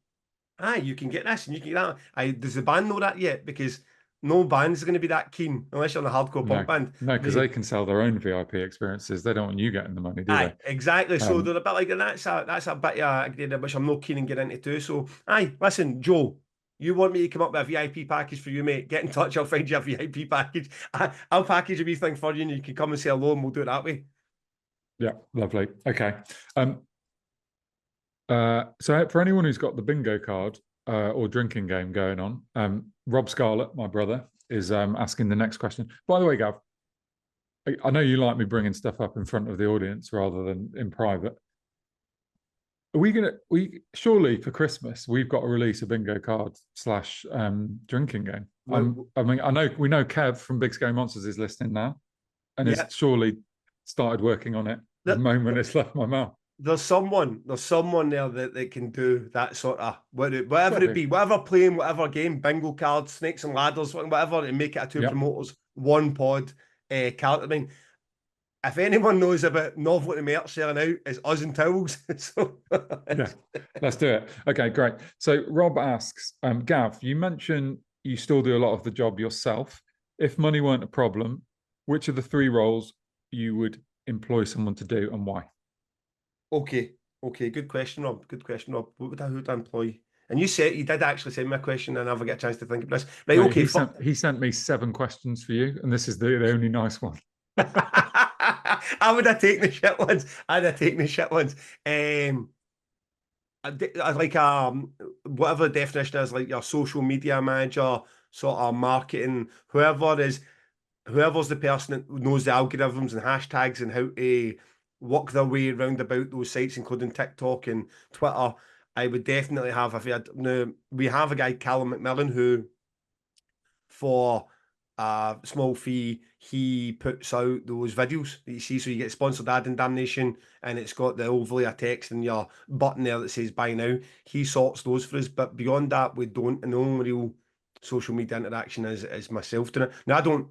A: like, you can get this and you can get that. Does the band know that yet? Because no band's going to be that keen unless you're in a hardcore punk band.
B: No, because they can sell their own VIP experiences. They don't want you getting the money, do they?
A: Exactly. So they're a bit like, and that's a bit of a grade which I'm not keen in getting into too. So, listen, Joe, you want me to come up with a VIP package for you, mate? Get in touch. I'll find you a VIP package. I'll package a wee thing for you, and you can come and say hello, and we'll do it that way.
B: Yeah, lovely. Okay. So for anyone who's got the bingo card or drinking game going on, Rob Scarlett, my brother, is asking the next question. By the way, Gav, I know you like me bringing stuff up in front of the audience rather than in private. Are we surely for Christmas we've got to release a bingo card / drinking game? I mean, we know Kev from Big Scary Monsters is listening now, and has surely started working on it the moment it's left my mouth.
A: There's someone there that can do that sort of whatever it be, whatever playing, whatever game, bingo cards, snakes and ladders, whatever, and make it a two promoters, one pod card. I mean, if anyone knows about novelty merch selling out, it's us and towels. So
B: let's do it. Okay, great. So Rob asks, Gav, you mentioned you still do a lot of the job yourself. If money weren't a problem, which of the 3 roles you would employ someone to do, and why?
A: Okay. Good question, Rob. What would I employ? And you did actually send me a question, and I never get a chance to think of this. Right, okay.
B: He sent me 7 questions for you, and this is the only nice one.
A: I would have taken the shit ones. Like whatever the definition is, like your social media manager, sort of marketing, whoever's the person that knows the algorithms and hashtags and how to work their way around about those sites, including TikTok and Twitter. I would definitely have. We have a guy, Callum McMillan, who for a small fee, he puts out those videos that you see. So you get sponsored ad in Damnation, and it's got the overlay of text and your button there that says buy now. He sorts those for us. But beyond that, we don't. And the only real social media interaction is myself doing it. Now, I don't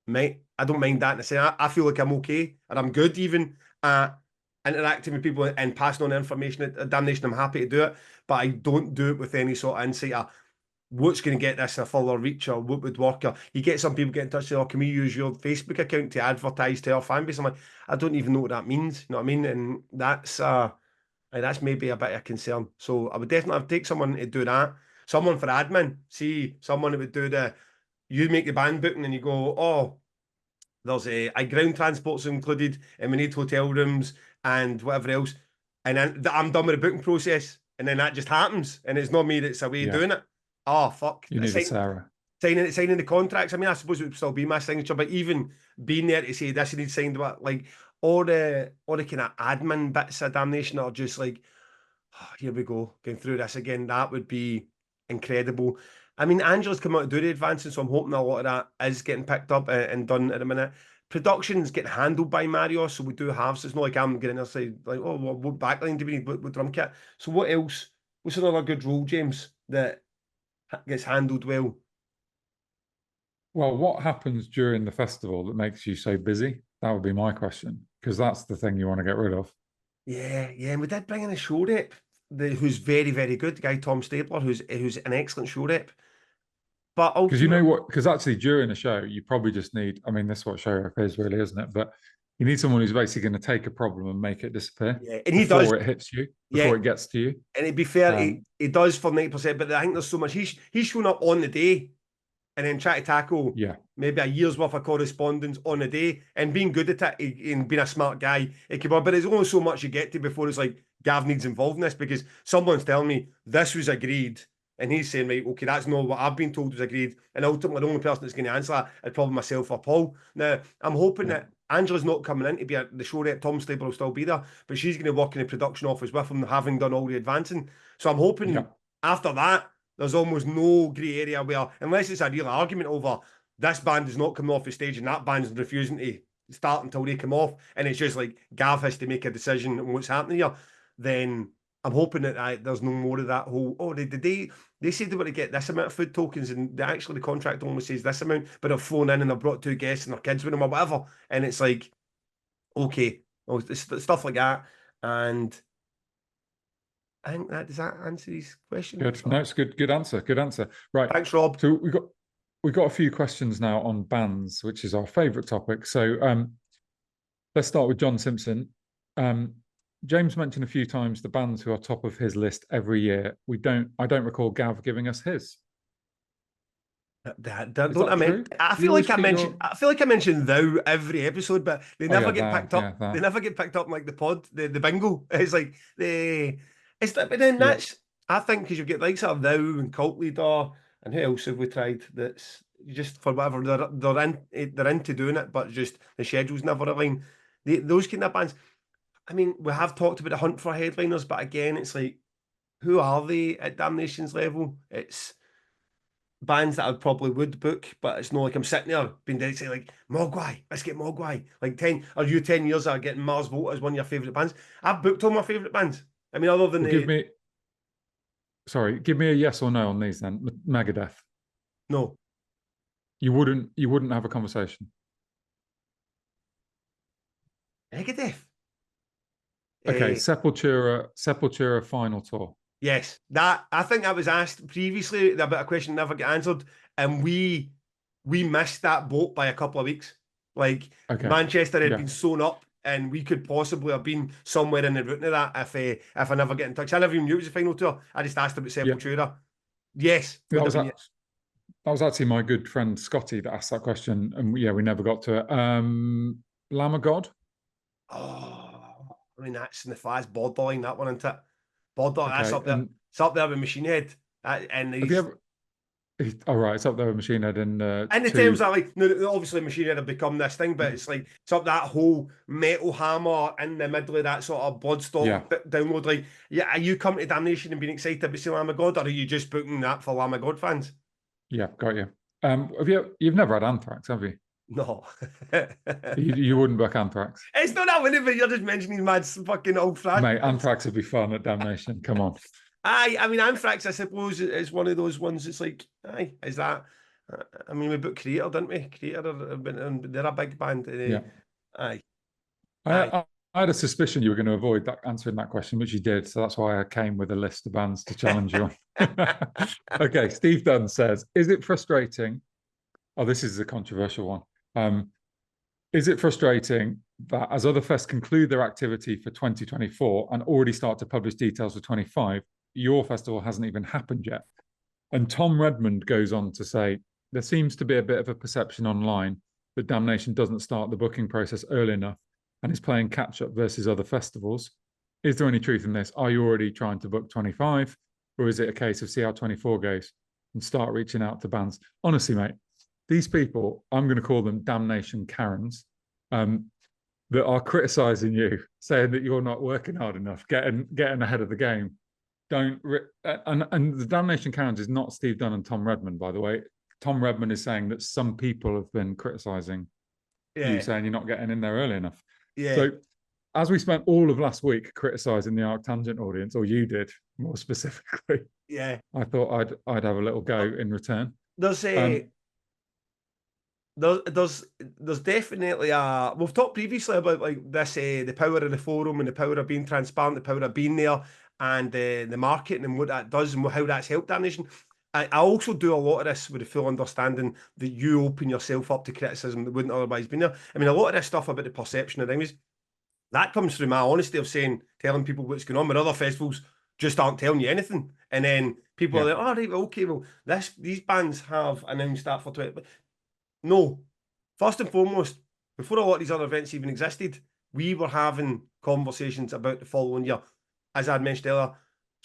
A: mind that. And I say I feel like I'm okay and I'm good even at interacting with people and passing on information at Damnation. I'm happy to do it, but I don't do it with any sort of insight of what's going to get this a further reach or what would work. Or you get some people get in touch and say, can we use your Facebook account to advertise to our fan base? I'm like, I don't even know what that means. You know what I mean? And that's maybe a bit of concern. So I would definitely take someone to do that. Someone for admin. See, someone who would do you make the band booking and you go, oh, there's a ground transports included and we need hotel rooms and whatever else. And then I'm done with the booking process. And then that just happens. And it's not me that's away doing it. Oh, fuck.
B: You need Sarah.
A: Signing the contracts. I mean, I suppose it would still be my signature, but even being there to say this needs signed, like all the kind of admin bits of Damnation are just like, oh, here we go, going through this again. That would be incredible. I mean, Angela's come out to do the advancing, so I'm hoping a lot of that is getting picked up and done at the minute. Production's getting handled by Mario, so we do have, so it's not like I'm getting inside, like, oh, what backline do we need with drum kit? So what else? What's another good role, James, that gets handled well?
B: Well, what happens during the festival that makes you so busy? That would be my question, because that's the thing you want to get rid of.
A: Yeah, and we did bring in a show rep who's very, very good, the guy Tom Stapler, who's an excellent show rep. But
B: because you know what? Because actually, during a show, you probably just need. I mean, that's what show rep is, really, isn't it? But you need someone who's basically going to take a problem and make it disappear.
A: Yeah, and he does
B: before it hits you, before it gets to you.
A: And to be fair, he does for 90%. But I think there's so much. He's shown up on the day, and then try to tackle maybe a year's worth of correspondence on the day, and being good at it and being a smart guy. It can be, but there's only so much you get to before it's like Gav needs involved in this, because someone's telling me this was agreed And he's saying, right, okay, that's not what I've been told was agreed. And ultimately, the only person that's going to answer that is probably myself or Paul. Now, I'm hoping that Angela's not coming in to be the show rep. Tom Slater will still be there, but she's going to work in the production office with him, having done all the advancing. So I'm hoping after that, there's almost no grey area where, unless it's a real argument over this band is not coming off the stage and that band's refusing to start until they come off, and it's just like Gav has to make a decision on what's happening here, then I'm hoping that there's no more of that whole, they said they were to get this amount of food tokens, and actually the contract only says this amount, but they've flown in and they've brought 2 guests and their kids with them or whatever, and it's like, okay, well, stuff like that. And I think does that answer his question?
B: Good. No, it's good. Good answer. Good answer. Right.
A: Thanks, Rob.
B: So we've got a few questions now on bands, which is our favourite topic. So let's start with John Simpson. James mentioned a few times the bands who are top of his list every year. I don't recall Gav giving us his.
A: I feel like I mentioned thou every episode, but they never get picked up. They never get picked up like the pod, the bingo. It's like but then that's I think because you get like sort of thou and Cult Leader, and who else have we tried that's just for whatever they're into doing it, but just the schedule's never aligned. Those kind of bands. I mean, we have talked about the hunt for headliners, but again, it's like, who are they at Damnation's level? It's bands that I probably would book, but it's not like I'm sitting there being dead saying like, Mogwai, let's get Mogwai. Like 10 years are getting Mars Volta as one of your favourite bands. I've booked all my favourite bands. I mean, other than
B: give me a yes or no on these then. Megadeth.
A: No.
B: You wouldn't have a conversation.
A: Megadeth.
B: Okay, Sepultura final tour.
A: Yes, I think that was asked previously about a question never got answered, and we missed that boat by a couple of weeks. Like Manchester had been sewn up, and we could possibly have been somewhere in the route of that if I never get in touch. I never even knew it was the final tour. I just asked about Sepultura. Yes,
B: that was actually my good friend Scotty that asked that question, and we never got to it. Lamb of God.
A: Oh, I mean that's in the fast borderline, that one, isn't it? Borderline, that's up there. It's up there with Machine Head. And have you ever?
B: Right, it's up there with Machine Head and
A: the terms that like, no, obviously Machine Head have become this thing, but it's like it's up that whole Metal Hammer in the middle of that sort of Bloodstock download. Like, are you coming to Damnation and being excited about seeing Lamb of God, or are you just booking that for Lamb of God fans?
B: Yeah, got you. You've never had Anthrax, have you?
A: No.
B: you wouldn't book Anthrax.
A: It's not that winning, but you're just mentioning mad fucking old fans.
B: Mate, Anthrax would be fun at Damnation. Come on.
A: I mean, Anthrax, I suppose, is one of those ones. It's like, is that? I mean, we booked Creator, didn't we? Creator, they're a big band. I
B: had a suspicion you were going to avoid answering that question, which you did. So that's why I came with a list of bands to challenge you on. Okay, Steve Dunn says, is it frustrating? Oh, this is a controversial one. Is it frustrating that as other fests conclude their activity for 2024 and already start to publish details for 25, your festival hasn't even happened yet? And Tom Redmond goes on to say, there seems to be a bit of a perception online that Damnation doesn't start the booking process early enough and is playing catch up versus other festivals. Is there any truth in this? Are you already trying to book 25? Or is it a case of see how 24 goes and start reaching out to bands? Honestly, mate, these people, I'm going to call them Damnation Karens, that are criticising you, saying that you're not working hard enough, getting ahead of the game. And the Damnation Karens is not Steve Dunn and Tom Redmond, by the way. Tom Redmond is saying that some people have been criticising you, saying you're not getting in there early enough.
A: Yeah.
B: So as we spent all of last week criticising the Arctangent audience, or you did more specifically, I thought I'd have a little go in return.
A: There's definitely we've talked previously about like this the power of the forum and the power of being transparent, the power of being there, and the marketing and what that does and how that's helped Damnation. I also do a lot of this with the full understanding that you open yourself up to criticism that wouldn't otherwise be there. I mean, a lot of this stuff about the perception of things, that comes through my honesty of telling people what's going on, when other festivals just aren't telling you anything. And then people are like, oh, right, okay, well, these bands have announced that for 20. No, first and foremost, before a lot of these other events even existed, we were having conversations about the following year, as I had mentioned earlier.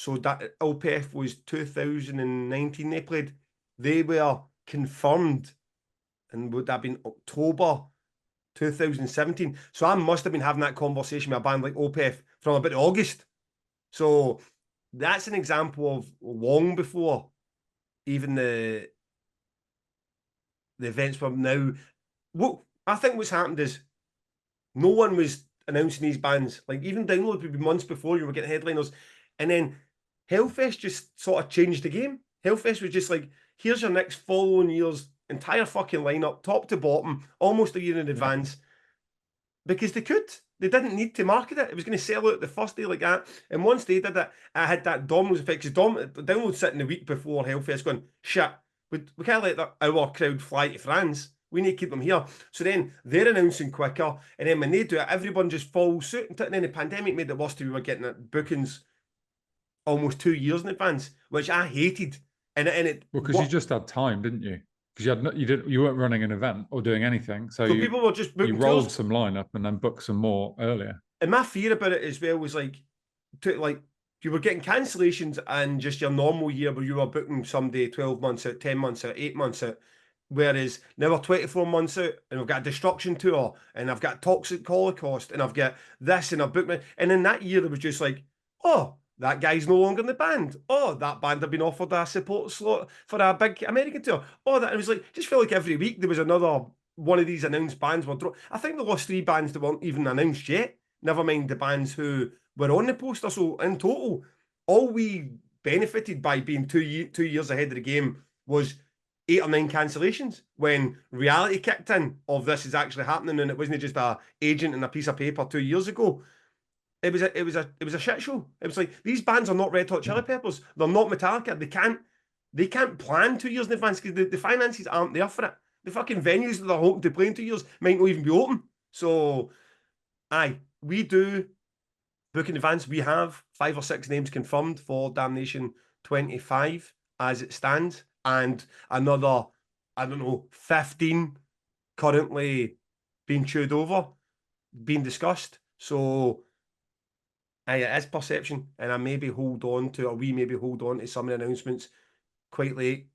A: So that LPF was 2019 they played. They were confirmed, and would that have been October 2017. So I must have been having that conversation with a band like OPF from about August. So that's an example of long before even the events were now. What I think what's happened is no one was announcing these bands. Like even Download would be months before you were getting headliners. And then Hellfest just sort of changed the game. Hellfest was just like, here's your next following year's entire fucking lineup, top to bottom, almost a year in advance. Because they could. They didn't need to market it. It was going to sell out the first day like that. And once they did it, I had that Domino's effect. Because Download sitting the week before Hellfest going, shit, we can't let our crowd fly to France. We need to keep them here. So then they're announcing quicker. And then when they do it, everyone just follows suit. And then the pandemic made it worse too. We were getting bookings almost 2 years in advance, which I hated. And it
B: because you just had time, didn't you? Because you weren't running an event or doing anything, so
A: people were just booking
B: you rolled
A: tours.
B: some lineup and then booked some more earlier.
A: And my fear about it as well was like you were getting cancellations and just your normal year where you were booking someday 12 months out, 10 months out, 8 months out. Whereas now we're 24 months out and we've got a Destruction tour and I've got Toxic Holocaust and I've got this and I've booked my. And in that year, it was just like, oh, that guy's no longer in the band. Oh, that band had been offered a support slot for a big American tour. Oh, that. It was like, just felt like every week there was another one of these announced bands. I think they lost 3 bands that weren't even announced yet. Never mind the bands who were on the poster. So in total, all we benefited by being 2 years ahead of the game was 8 or 9 cancellations. When reality kicked in of this is actually happening, and it wasn't just a agent and a piece of paper 2 years ago. It was a shit show. It was like these bands are not Red Hot Chili Peppers. They're not Metallica. They can't plan 2 years in advance because the finances aren't there for it. The fucking venues that they're hoping to play in 2 years might not even be open. So, aye, we do book in advance. We have 5 or 6 names confirmed for Damnation 25 as it stands, and another, I don't know, 15 currently being chewed over, being discussed. So, aye, it is perception, and we maybe hold on to some of the announcements quite late.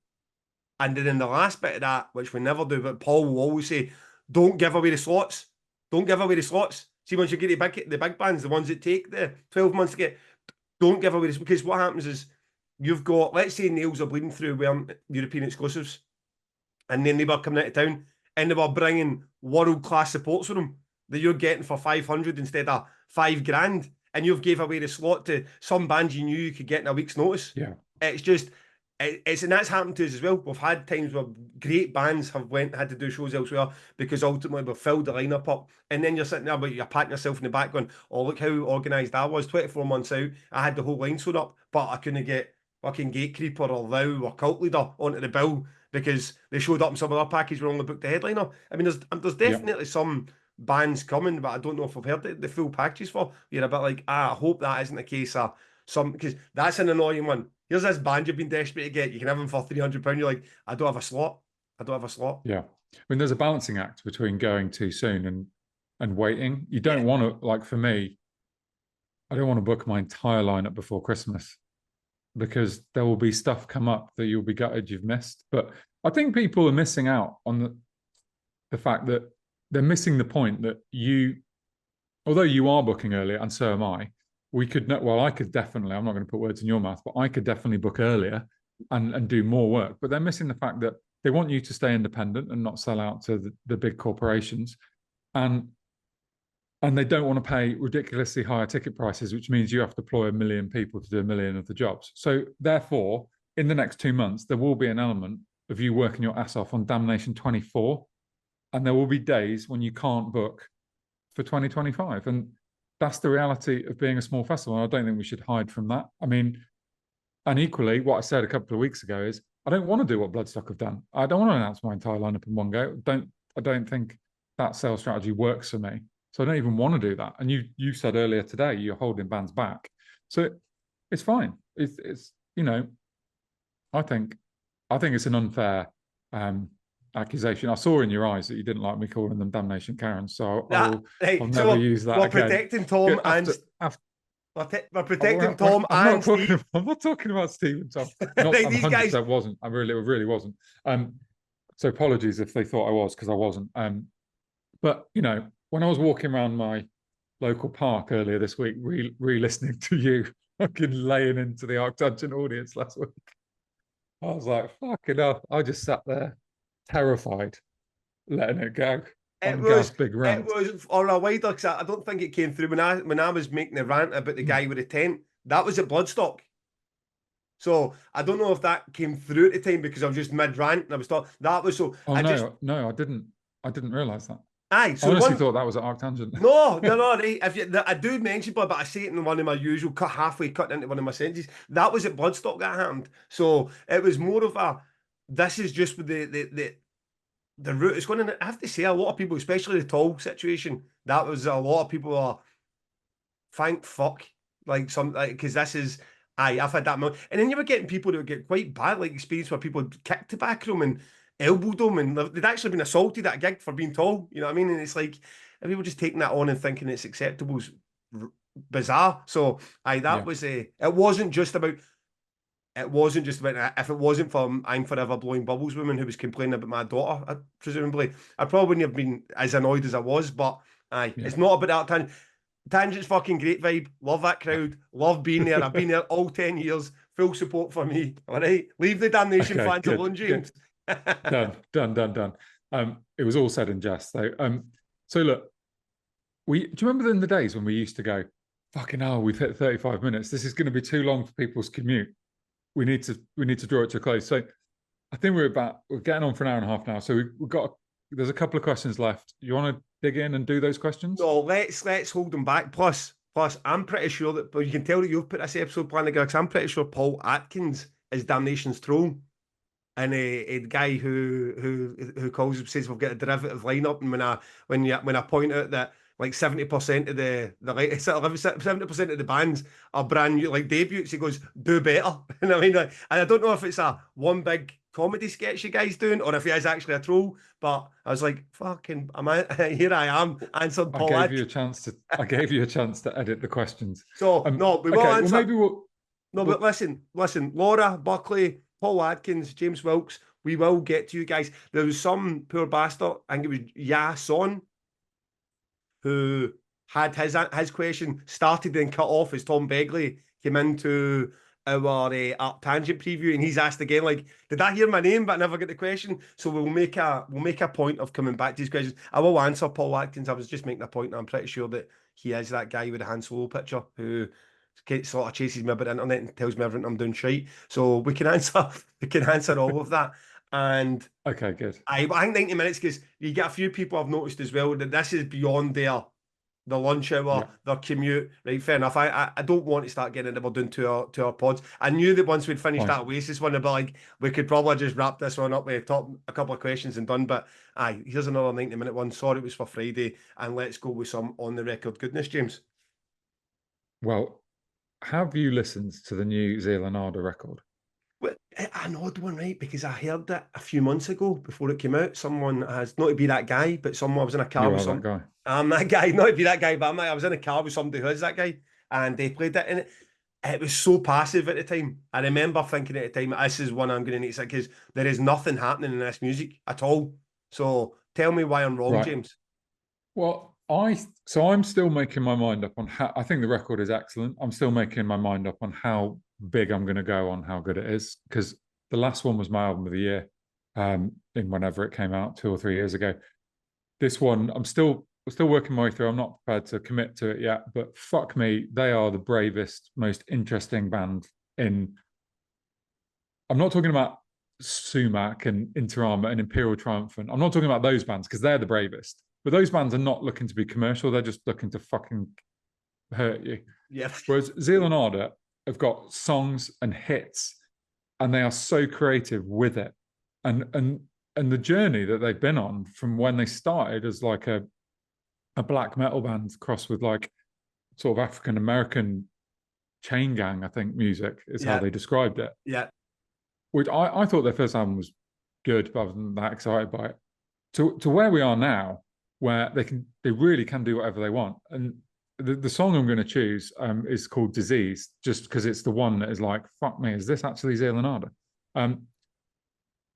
A: And then in the last bit of that, which we never do, but Paul will always say, don't give away the slots. Don't give away the slots. See, once you get the big bands, the ones that take the 12 months to get, don't give away this. Because what happens is you've got, let's say Nails are bleeding through wearing European exclusives, and then they were coming out of town, and they were bringing world-class supports for them that you're getting for 500 instead of 5 grand, and you've gave away the slot to some bands you knew you could get in a week's notice.
B: Yeah.
A: It's just, and that's happened to us as well. We've had times where great bands have had to do shows elsewhere because ultimately we've filled the lineup up, and then you're sitting there but you're patting yourself in the back going, oh, look how organised I was. 24 months out, I had the whole line sewn up, but I couldn't get fucking Gatekeeper or Thou or Cult Leader onto the bill because they showed up in some other package where only booked the headliner. I mean, there's definitely some bands coming, but I don't know if I've heard the full packages for. You're a bit like, I hope that isn't the case of some, because that's an annoying one. Here's this band you've been desperate to get. You can have them for £300. You're like, I don't have a slot.
B: Yeah. I mean, there's a balancing act between going too soon and waiting. You don't want to, like for me, I don't want to book my entire lineup before Christmas because there will be stuff come up that you'll be gutted you've missed. But I think people are missing out on the fact that they're missing the point that although you are booking earlier, and so am I, I could definitely, I'm not going to put words in your mouth, but I could definitely book earlier and do more work. But they're missing the fact that they want you to stay independent and not sell out to the big corporations. And they don't want to pay ridiculously higher ticket prices, which means you have to employ 1 million people to do 1 million of the jobs. So therefore, in the next 2 months, there will be an element of you working your ass off on Damnation 24. And there will be days when you can't book for 2025. And that's the reality of being a small festival. And I don't think we should hide from that. I mean, and equally, what I said a couple of weeks ago is I don't want to do what Bloodstock have done. I don't want to announce my entire lineup in one go. I don't think that sales strategy works for me. So I don't even want to do that. And you said earlier today you're holding bands back. So it's fine. It's I think it's an unfair accusation. I saw in your eyes that you didn't like me calling them Damnation Karens, so I'll never use that
A: we're
B: again.
A: protecting Tom We're protecting Tom and Steve.
B: I'm not talking about Steve and Tom. Not,
A: Right,
B: I
A: these guys
B: 100% wasn't. I really wasn't. So apologies if they thought I was, because I wasn't. But you know, when I was walking around my local park earlier this week, re-listening to you fucking laying into the Arctangent audience last week, I was like, fucking hell. I just sat there terrified, letting it go on Gav's big rant.
A: It was on a wider, because I don't think it came through when I was making the rant about the guy with the tent. That was at Bloodstock. So I don't know if that came through at the time, because I was just mid rant and I was talking. That was so.
B: Oh, I didn't realise that.
A: Aye, so
B: I honestly thought that was at Arctangent.
A: No. Right. I do mention, but I say it in one of my usual halfway cut into one of my sentences. That was at Bloodstock that happened. So it was more of a. This is just with the route it's going in. I have to say, a lot of people, especially the tall situation, that was a lot of people are. Thank fuck, like some, like, because this is. Aye, I've had that moment. And then you were getting people that would get quite bad, like experience where people had kicked the back room and elbowed them, and they'd actually been assaulted at a gig for being tall. You know what I mean? And it's like, and people just taking that on and thinking it's acceptable is bizarre. So, aye, that was a. It wasn't just about. It wasn't just about. If it wasn't for I'm Forever Blowing Bubbles woman who was complaining about my daughter, presumably, I probably wouldn't have been as annoyed as I was. But aye, it's not about that time. Tangent's fucking great vibe. Love that crowd. Love being there. I've been there all 10 years. Full support for me. All right. Leave the Damnation fans alone, James.
B: Done. It was all said in jest though. So look, do you remember in the days when we used to go, fucking hell, we've hit 35 minutes. This is going to be too long for people's commute. We need to draw it to a close. So I think we're getting on for an hour and a half now. So there's a couple of questions left. You want to dig in and do those questions?
A: No, let's hold them back. Plus, I'm pretty sure that, but you can tell that you've put this episode plan together, because I'm pretty sure Paul Atkins is Damnation's troll, and a guy who says we've got a derivative lineup, and when I point out that like 70% of the 70% of the bands are brand new, like debuts, he goes, do better. And I mean, and I don't know if it's a one big comedy sketch you guys doing, or if he is actually a troll. But I was like, fucking, here I am, answered Paul.
B: I gave you a chance to edit the questions.
A: So no, we will answer.
B: Well, maybe
A: but listen, Laura Buckley, Paul Atkins, James Wilkes, we will get to you guys. There was some poor bastard, I think it was Ya Son, who had his question started and cut off as Tom Begley came into our Tangent preview, and he's asked again, like, did I hear my name but I never get the question? So we'll make a point of coming back to these questions. I will answer Paul Atkins. I was just making a point, and I'm pretty sure that he is that guy with the Han Solo picture who sort of chases me about the internet and tells me everything I'm doing shite. So we can answer all of that. And
B: okay, good.
A: I think 90 minutes, because you get a few people I've noticed as well that this is beyond the lunch hour, their commute. Right, fair enough. I don't want to start getting into we're doing two hour pods. I knew that once we'd finished that Oasis one, I'd be like, we could probably just wrap this one up with a couple of questions and done. But aye, here's another 90-minute one. Sorry it was for Friday, and let's go with some on the record goodness, James.
B: Well, have you listened to the new Zealand record?
A: Well, an odd one, right? Because I heard it a few months ago before it came out. Someone has, not to be that guy, but someone, I was in a car with some
B: guy.
A: I'm that guy, not to be that guy, but I was in a car with somebody who is that guy, and they played it, and it was so passive at the time. I remember thinking at the time, this is one I'm going to need to, because there is nothing happening in this music at all. So tell me why I'm wrong, James.
B: Well, I'm still making my mind up on how. I think the record is excellent. I'm still making my mind up on how big I'm going to go on how good it is, because the last one was my album of the year, in whenever it came out 2 or 3 years ago. This one, I'm still working my way through. I'm not prepared to commit to it yet, but fuck me, they are the bravest, most interesting band in. I'm not talking about Sumac and Interama and Imperial Triumphant. I'm not talking about those bands, because they're the bravest. But those bands are not looking to be commercial. They're just looking to fucking hurt you.
A: Yeah.
B: Whereas Zealand have got songs and hits, and they are so creative with it. And the journey that they've been on from when they started as like a black metal band crossed with like sort of African American chain gang, I think music is how they described it.
A: Yeah.
B: Which I thought their first album was good, but I wasn't that excited by it. To where we are now, where they really can do whatever they want. And the song I'm going to choose is called Disease, just because it's the one that is like, fuck me, is this actually Zealand?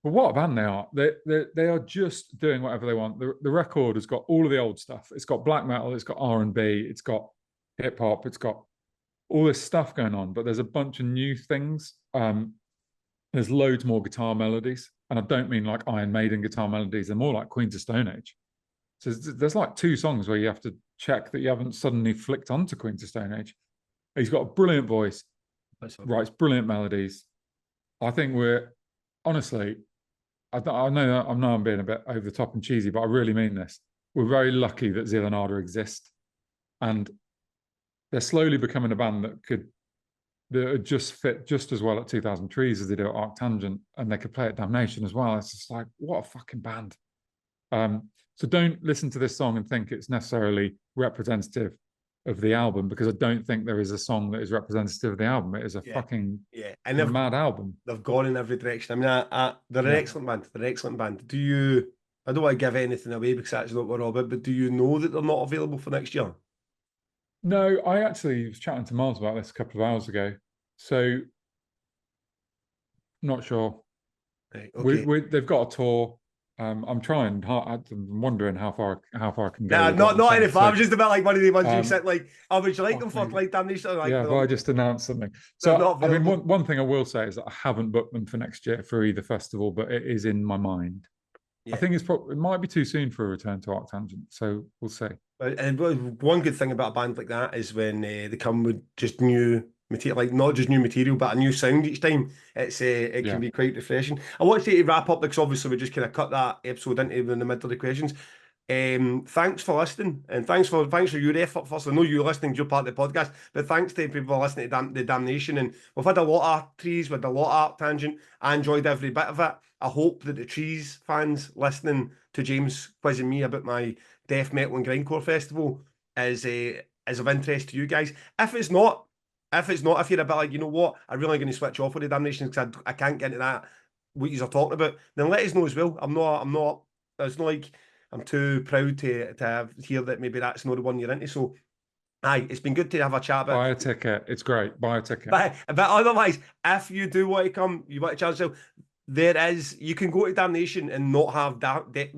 B: But what a band they are. They are just doing whatever they want. The record has got all of the old stuff. It's got black metal, it's got R&B, it's got hip hop, it's got all this stuff going on, but there's a bunch of new things. There's loads more guitar melodies, and I don't mean like Iron Maiden guitar melodies. They're more like Queens of Stone Age. So there's like 2 songs where you have to check that you haven't suddenly flicked onto Queens of Stone Age. He's got a brilliant voice, writes brilliant melodies. I think we're honestly, I know I'm being a bit over the top and cheesy, but I really mean this. We're very lucky that Zealand exist, and they're slowly becoming a band that just fit just as well at 2000 Trees as they do at Arctangent, and they could play at Damnation as well. It's just like, what a fucking band. So don't listen to this song and think it's necessarily representative of the album, because I don't think there is a song that is representative of the album. It is a fucking
A: and
B: mad album.
A: They've gone in every direction. I mean, they're an excellent band. They're an excellent band. I don't want to give anything away because that's not what we're all about, but do you know that they're not available for next year?
B: No, I actually was chatting to Miles about this a couple of hours ago. So, not sure.
A: Right, okay.
B: They've got a tour. I'm trying hard. I'm wondering how far I can go.
A: Nah, not any far. I'm just about like one of the ones you said, like, oh, would you like them for
B: me.
A: like Damnation? Like,
B: yeah, well, I just announced something. So, I mean, one thing I will say is that I haven't booked them for next year for either festival, but it is in my mind. Yeah. I think it might be too soon for a return to Arctangent, so we'll see.
A: And one good thing about a band like that is when they come with just new material, like not just new material, but a new sound each time. It can be quite refreshing. I want to wrap up because obviously we just kind of cut that episode into in the middle of the questions. Thanks for listening, and thanks for your effort. First, I know you're listening, you're part of the podcast, but thanks to people listening to the Damnation. And we've had a lot of Trees, with a lot of Arctangent. I enjoyed every bit of it. I hope that the Trees fans listening to James quizzing me about my death metal and grindcore festival is of interest to you guys. If you're a bit like, you know what, I'm really going to switch off with the Damnation because I can't get into that what you're talking about, then let us know as well. It's not like I'm too proud to hear that maybe that's not the one you're into. So, aye, it's been good to have a chat about.
B: Buy a ticket. It's great. Buy a ticket.
A: But otherwise, if you do want to come, you want to challenge yourself, you can go to Damnation and not have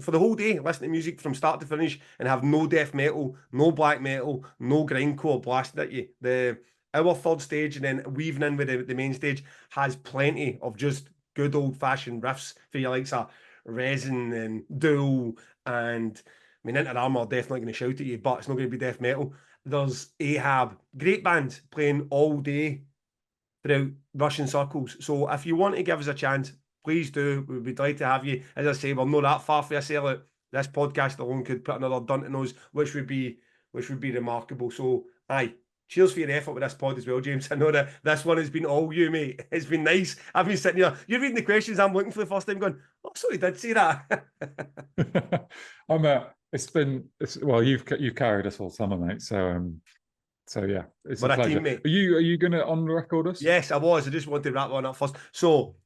A: for the whole day, listen to music from start to finish and have no death metal, no black metal, no grindcore blasted at you. Our third stage and then weaving in with the main stage has plenty of just good old fashioned riffs for your likes of Resin and Duel, and I mean Inter Armour are definitely going to shout at you, but it's not going to be death metal. There's Ahab, great band playing all day throughout Russian circles. So if you want to give us a chance, please do. We'd be delighted to have you. As I say, we're not that far for a sellout. This podcast alone could put another dent in us, which would be remarkable. So, aye, cheers for your effort with this pod as well, James. I know that this one has been all you, mate. It's been nice. I've been sitting here. You're reading the questions I'm looking for the first time, going, oh, so he did say that.
B: Well, you've carried us all summer, mate. So yeah, it's
A: a
B: pleasure.
A: Team, mate.
B: Are you going to on the record us?
A: Yes, I was. I just wanted to wrap one up first. So,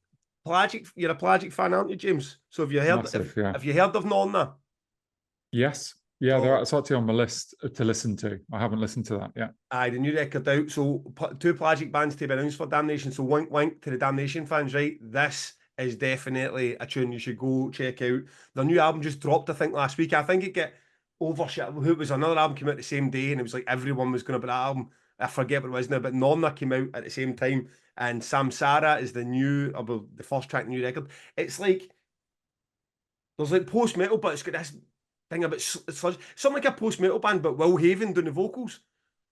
A: Pelagic, you're a Pelagic fan, aren't you, James? So have you heard? Have you heard of Nonna?
B: Yes. Yeah, it's actually on my list to listen to. I haven't listened to that yet.
A: Aye, the new record out. So 2 Pelagic bands to be announced for Damnation. So wink, wink to the Damnation fans, right? This is definitely a tune you should go check out. Their new album just dropped, I think, last week. I think it got overshadowed. It was another album came out the same day, and it was like everyone was going to be that album. I forget what it was now, but Nonna came out at the same time, and Samsara is the first track, new record. It's like there's like post metal, but it's got this thing about it's something like a post metal band, but Will Haven doing the vocals.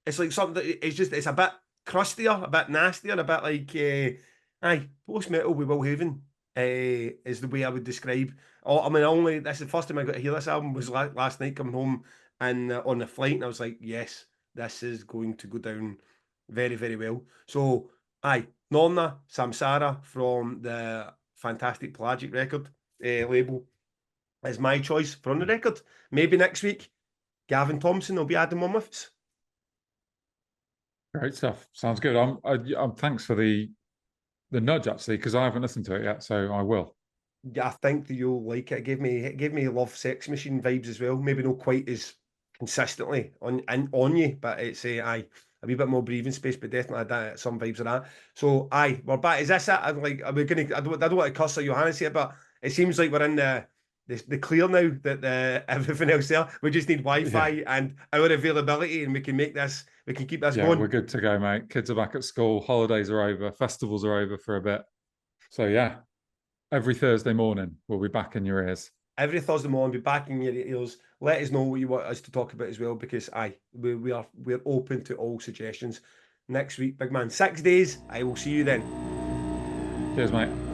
A: It's like something that it's a bit crustier, a bit nastier, a bit like post metal with Will Haven is the way I would describe. This is the first time I got to hear this album was last night coming home and on the flight, and I was like, yes, this is going to go down very, very well. So, Nonna, Samsara from the fantastic Pelagic record label is my choice for on the record. Maybe next week, Gavin Thompson will be adding one with us.
B: Great stuff. Sounds good. I'm thanks for the nudge actually, because I haven't listened to it yet, so I will.
A: Yeah, I think that you'll like it. It gave me Love Sex Machine vibes as well. Maybe not quite as consistently on you, but it's a wee bit more breathing space, but definitely some vibes of that. So we're back. Is this it? I'm like, are we gonna? I don't want to cuss or Johannes here, but it seems like we're in the clear now that everything else there. We just need Wi-Fi and our availability, and we can make this. We can keep this going.
B: We're good to go, mate. Kids are back at school. Holidays are over. Festivals are over for a bit. So yeah, every Thursday morning we'll be back in your ears.
A: Every Thursday morning, be back in your ears. Let us know what you want us to talk about as well, because we're open to all suggestions. Next week, big man, 6 days. I will see you then.
B: Cheers, mate.